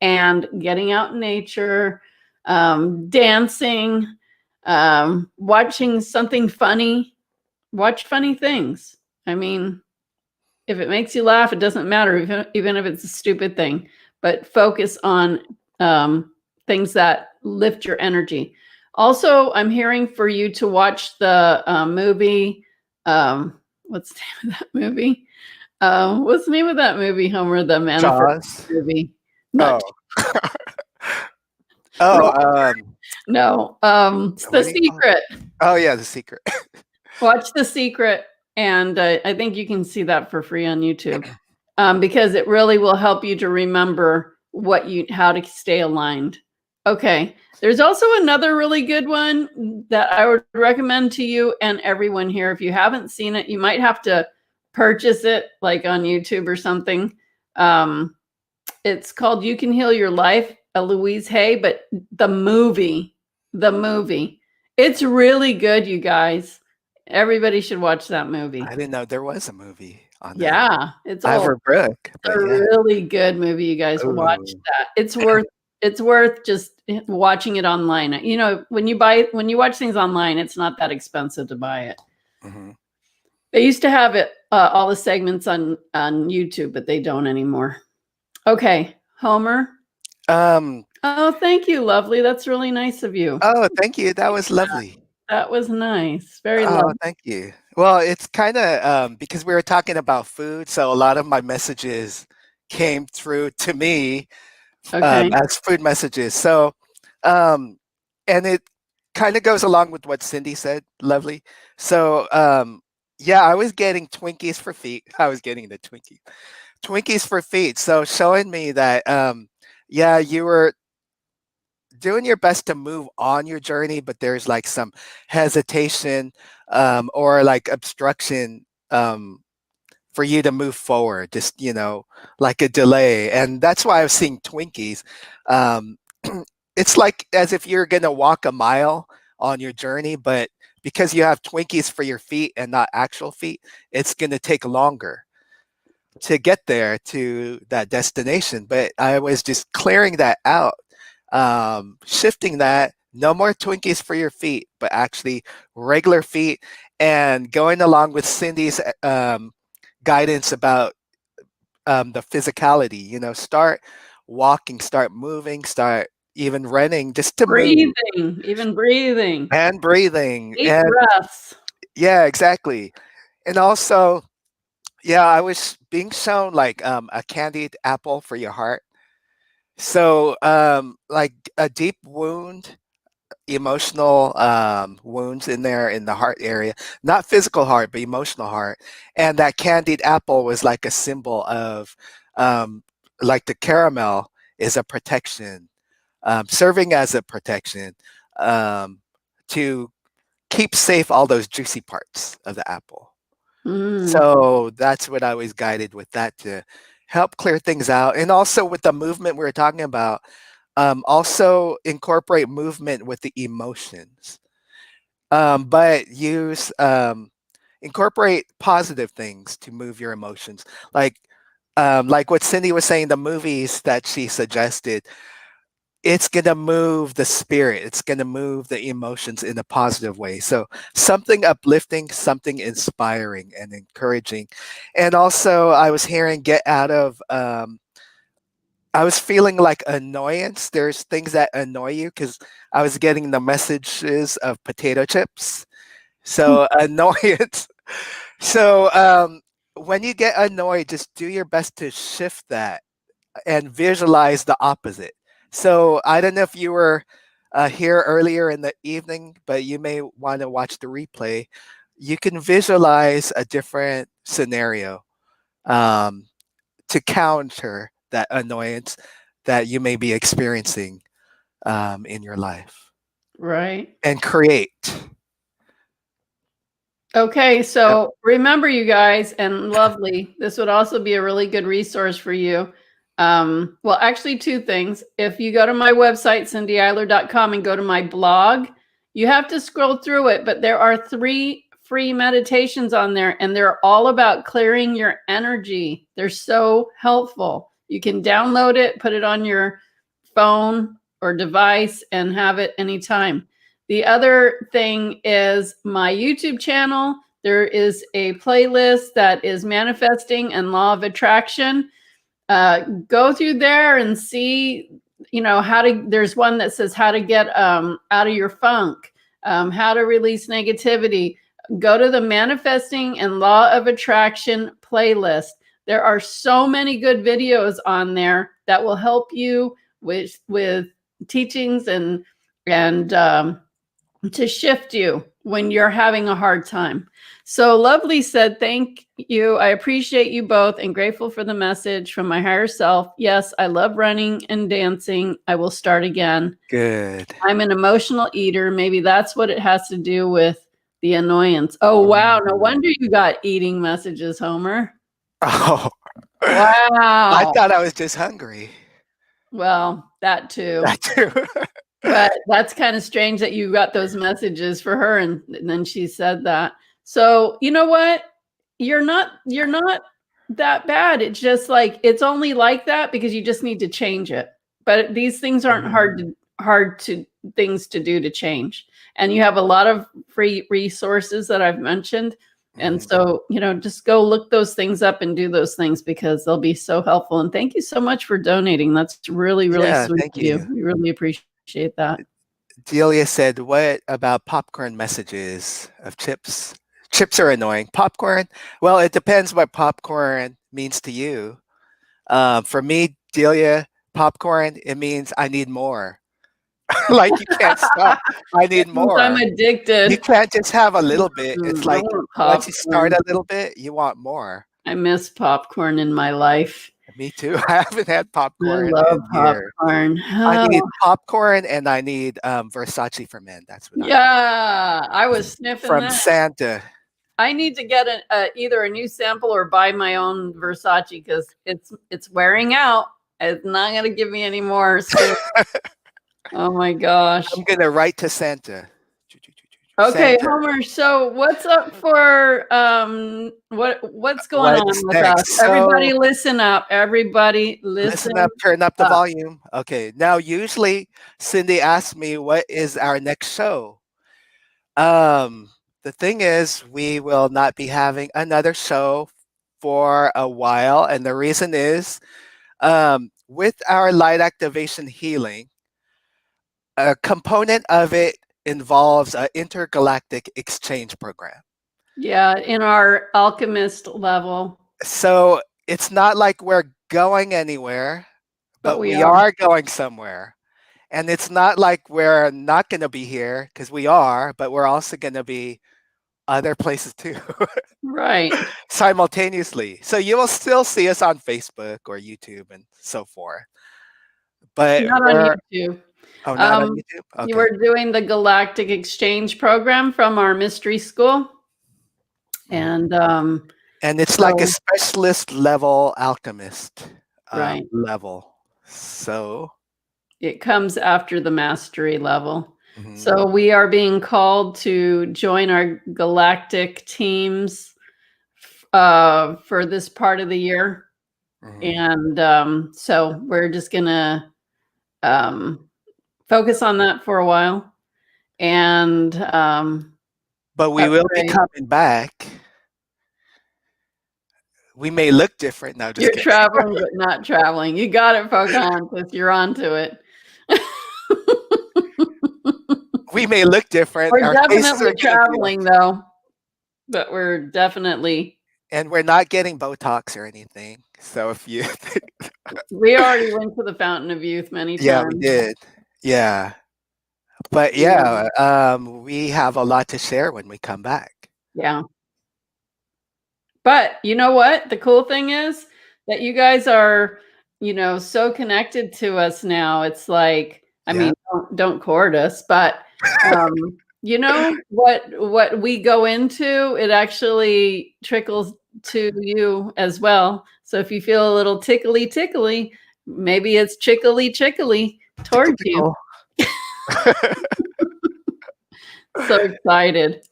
And getting out in nature, dancing, watching something funny, watch funny things. I mean, if it makes you laugh, it doesn't matter, even if it's a stupid thing, but focus on things that lift your energy. Also, I'm hearing for you to watch the movie. What's the name of that movie? What's the name of that movie, Homer? The Manifest movie. Not no. The Secret. Oh yeah, The Secret. Watch The Secret, and I think you can see that for free on YouTube, because it really will help you to remember how to stay aligned. Okay. There's also another really good one that I would recommend to you and everyone here. If you haven't seen it, you might have to purchase it like on YouTube or something. It's called You Can Heal Your Life, Louise Hay, but the movie, it's really good, you guys. Everybody should watch that movie. I didn't know there was a movie on that. Yeah, it's I have her book. It's a really good movie, you guys. Watch that. It's worth just watching it online. You know, when you watch things online, it's not that expensive to buy it. Mm-hmm. They used to have it all the segments on YouTube, but they don't anymore. Okay, Homer. Um, Oh, thank you, lovely. That's really nice of you. oh, thank you. That was lovely. That was nice. Very Oh, lovely. thank you. Well, it's kind of because we were talking about food, so a lot of my messages came through to me Okay. as food messages. So, um, and it kind of goes along with what Cindy said. Lovely. So, yeah, I was getting Twinkies for feet. I was getting the Twinkies for feet. So showing me that, yeah, you were doing your best to move on your journey, but there's like some hesitation or like obstruction for you to move forward, just, like a delay. And that's why I was seeing Twinkies. Um, it's like as if you're going to walk a mile on your journey, but because you have Twinkies for your feet and not actual feet, it's going to take longer to get there to that destination. But I was just clearing that out, shifting that. No more Twinkies for your feet, but actually regular feet, and going along with Cindy's guidance about the physicality. Start walking, start moving, start even running, just to move Breathing, even breathing. and breathing. 8 And breaths. yeah, exactly. And also, yeah, I was being shown like a candied apple for your heart. So, like a deep wound, emotional wounds in there in the heart area, not physical heart, but emotional heart. And that candied apple was like a symbol of, um, like the caramel is a protection, serving as a protection um, to keep safe all those juicy parts of the apple. Mm, So that's what I was guided with that to help clear things out. And also with the movement we were talking about, also incorporate movement with the emotions, but incorporate positive things to move your emotions. Like what Cindy was saying, the movies that she suggested, it's going to move the spirit, it's going to move the emotions in a positive way. So something uplifting, something inspiring and encouraging. And also I was hearing get out of I was feeling like annoyance. There's things that annoy you because I was getting the messages of potato chips. So annoyance. So when you get annoyed, just do your best to shift that and visualize the opposite. So I don't know if you were here earlier in the evening, but you may want to watch the replay. You can visualize a different scenario um, to counter that annoyance that you may be experiencing in your life right. and create. Okay, Yep. so remember, you guys, and lovely, this would also be a really good resource for you. Well, actually, 2 things. If you go to my website, cindyeyler.com, and go to my blog, you have to scroll through it, but there are 3 free meditations on there, and they're all about clearing your energy. They're so helpful. You can download it, put it on your phone or device, and have it anytime. The other thing is my YouTube channel. There is a playlist that is manifesting and law of attraction. Go through there and see, how to, there's one that says how to get out of your funk, how to release negativity. Go to the manifesting and law of attraction playlist. There are so many good videos on there that will help you with teachings and to shift you when you're having a hard time. So Lovely said, thank you. I appreciate you both and grateful for the message from my higher self. Yes, I love running and dancing. I will start again. Good. I'm an emotional eater. Maybe that's what it has to do with the annoyance. Oh, wow. No Mm. wonder you got eating messages, Homer. Oh, I Wow. thought I was just hungry. Well, that too. That too. But that's kind of strange that you got those messages for her and then she said that. So, you know what? You're not that bad. It's just like it's only like that because you just need to change it. But these things aren't Mhm. hard to things to do to change. And you have a lot of free resources that I've mentioned And so, just go look those things up and do those things because they'll be so helpful. And thank you so much for donating. That's really, really sweet thank of you. you. We really appreciate that. Delia said, what about popcorn messages of chips? Chips are annoying. Popcorn, well, it depends what popcorn means to you. For me, Delia, popcorn, it means I need more. Like you can't stop. I need more. I'm addicted. You can't just have a little bit. It's I like want once you start popcorn. a little bit, you want more. I miss popcorn in my life. Me too. I haven't had I popcorn love in years. popcorn. I need popcorn and I need Versace for men. That's what I was sniffing from that. Santa. I need to get either a new sample or buy my own Versace because it's wearing out. It's not going to give me any more. Oh my gosh. I'm gonna write to Santa. Okay, Santa. Homer. So what's up for what's going on with next? us? Everybody listen up. Everybody Listen up, turn up the volume. Okay. Now usually Cindy asks me what is our next show. The thing is we will not be having another show for a while, and the reason is with our light activation healing, a component of it involves an intergalactic exchange program. Yeah, in our alchemist level. So it's not like we're going anywhere, but we are going somewhere. And it's not like we're not going to be here because we are, but we're also going to be other places too. Right. Simultaneously. So you will still see us on Facebook or YouTube and so forth. But not on YouTube. Oh, not on YouTube? Okay. You were doing the Galactic Exchange program from our mystery school. And it's like a specialist level alchemist level. So it comes after the mastery level. So we are being called to join our galactic teams for this part of the year. And so we're just gonna focus on that for a while. And but we will be coming back. We may look different now. You're traveling, but not traveling. You got it, Pocahontas. You're onto it. We may look different. We're definitely traveling, though. But we're definitely. And we're not getting Botox or anything. So if you. We already went to the Fountain of Youth many times. Yeah, we did. Yeah. But we have a lot to share when we come back. Yeah. But you know what? The cool thing is that you guys are, so connected to us now. It's like, I mean, don't court us, but what we go into, it actually trickles to you as well. So if you feel a little tickly, maybe it's chickly towards you. So excited.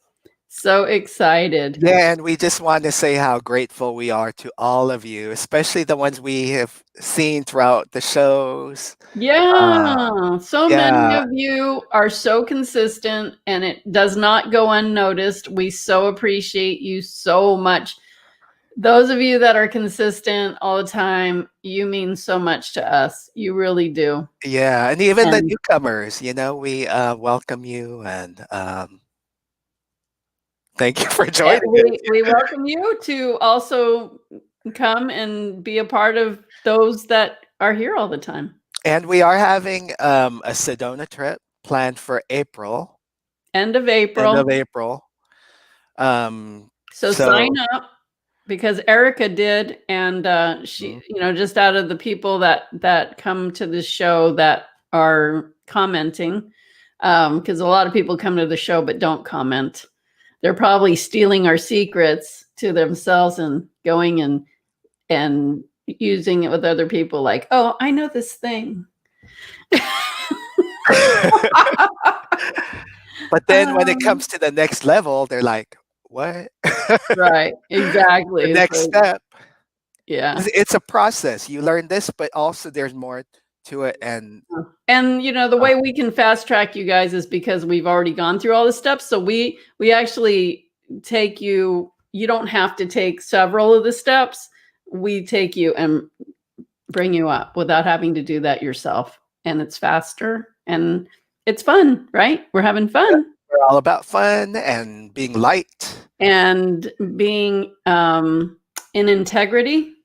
So excited. Yeah, and we just want to say how grateful we are to all of you, especially the ones we have seen throughout the shows. Yeah, so many of you are so consistent and it does not go unnoticed. We so appreciate you so much. Those of you that are consistent all the time, you mean so much to us. You really do. Yeah, and even the newcomers, we welcome you and thank you for joining us. We welcome you to also come and be a part of those that are here all the time. And we are having a Sedona trip planned for April. End of April. So sign up because Erica did, and she, just out of the people that come to the show that are commenting, because a lot of people come to the show but don't comment. They're probably stealing our secrets to themselves and going and using it with other people like, oh, I know this thing. But then when it comes to the next level, they're like, what? Right, exactly. The next step. Yeah. It's a process. You learn this, but also there's more to it. And the way we can fast track you guys is because we've already gone through all the steps. So we actually take you, you don't have to take several of the steps. We take you and bring you up without having to do that yourself. And it's faster and it's fun, right? We're having fun. We're all about fun and being light. And being in integrity.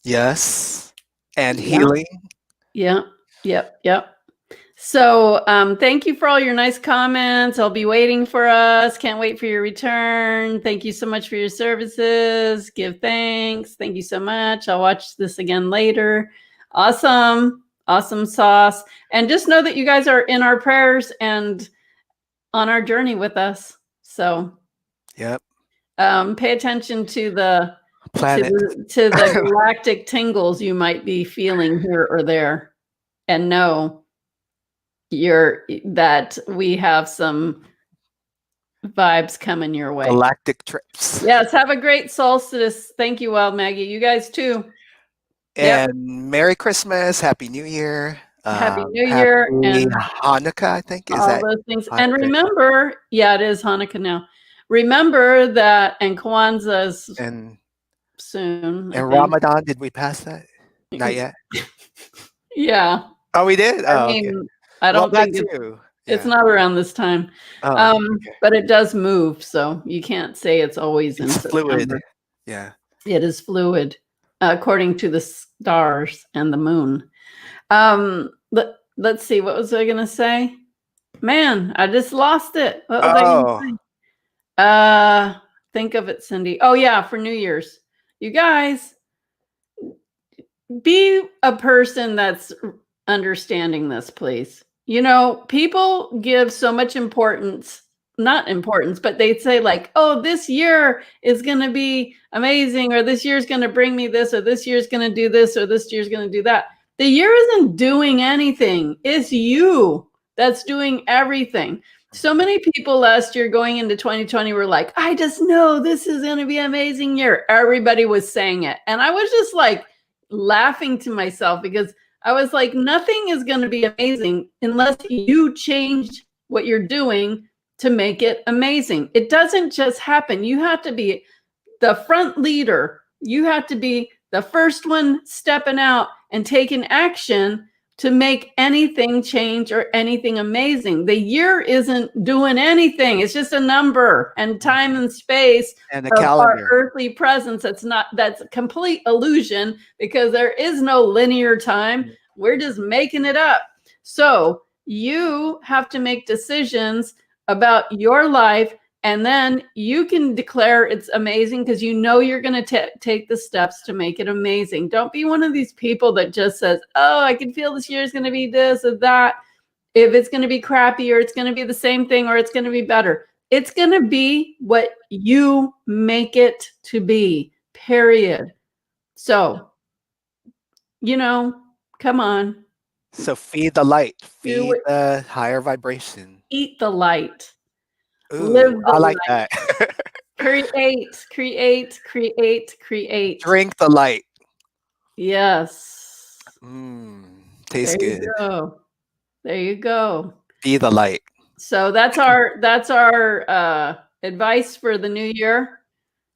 Yes. And healing. Yeah. Yep. So thank you for all your nice comments. I'll be waiting for us. Can't wait for your return. Thank you so much for your services. Give thanks. Thank you so much. I'll watch this again later. Awesome sauce. And just know that you guys are in our prayers and on our journey with us. So yep. Pay attention to the planet, to the galactic tingles you might be feeling here or there, and know that we have some vibes coming your way. Galactic trips. Yes, have a great solstice. Thank you, Wild Maggie. You guys too. And Merry Christmas, Happy New Year. Happy New Year and Hanukkah, I think. Is all that those things. Hanukkah? And remember, it is Hanukkah now. Remember that, and Kwanzaa is soon. And Ramadan, did we pass that? Not yet. Yeah. Oh, we did. I mean, okay. I don't think it's not around this time. Oh, okay. But it does move, so you can't say it's always in September. Fluid. Yeah. It is fluid, according to the stars and the moon. Let's see. What was I going to say? Man, I just lost it. What was I going to say? Think of it, Cindy. Oh, yeah, for New Year's. You guys, be a person that's understanding this, please. You know, people give so much importance, not importance, but they say like, oh, this year is going to be amazing, or this year is going to bring me this, or this year is going to do this, or this year is going to do that. The year isn't doing anything. It's you that's doing everything. So many people last year going into 2020 were like, I just know this is going to be an amazing year. Everybody was saying it. And I was just like laughing to myself because I was like, nothing is going to be amazing unless you change what you're doing to make it amazing. It doesn't just happen. You have to be the front leader. You have to be the first one stepping out and taking action to make anything change or anything amazing. The year isn't doing anything. It's just a number and time and space and a calendar. Our earthly presence. That's a complete illusion because there is no linear time. We're just making it up. So you have to make decisions about your life, and then you can declare it's amazing because you know you're going to take the steps to make it amazing. Don't be one of these people that just says, oh, I can feel this year is going to be this or that. If it's going to be crappy or it's going to be the same thing or it's going to be better. It's going to be what you make it to be, period. So, you know, come on. So feed the light. Feed the higher vibration. Eat the light. Ooh, live the light. That. create. Drink the light. Yes. Tastes good. There you go. Be the light. So that's our advice for the new year.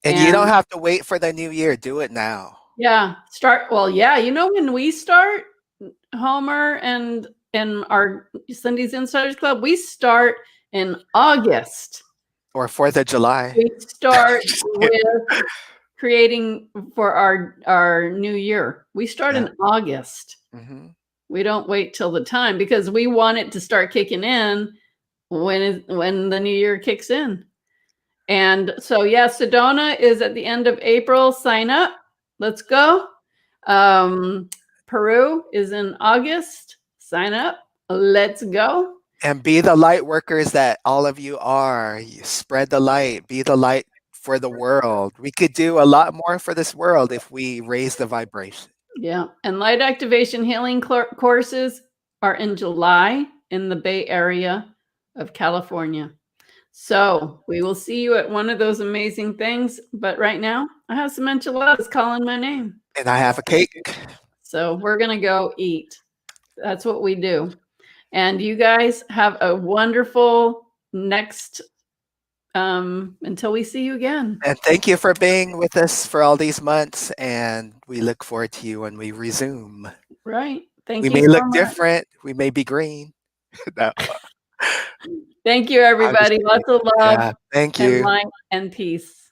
And you don't have to wait for the new year. Do it now. Yeah. Start. Well, yeah. You know, when we start, Homer and our Cindy's Insiders Club, we start in August. Or 4th of July. We start with creating for our new year. We start in August. Mm-hmm. We don't wait till the time because we want it to start kicking in when the new year kicks in. And so, Sedona is at the end of April. Sign up. Let's go. Peru is in August. Sign up. Let's go. And be the light workers that all of you are. You spread the light. Be the light for the world. We could do a lot more for this world if we raise the vibration. Yeah. And light activation healing courses are in July in the Bay Area of California. So we will see you at one of those amazing things. But right now, I have some enchiladas calling my name. And I have a cake. So we're going to go eat. That's what we do. And you guys have a wonderful next until we see you again. And thank you for being with us for all these months. And we look forward to you when we resume. Right. Thank We you may so look much. different. We may be green. No, Thank you, I'm just everybody. kidding. Lots of love Yeah, thank and you. light and peace.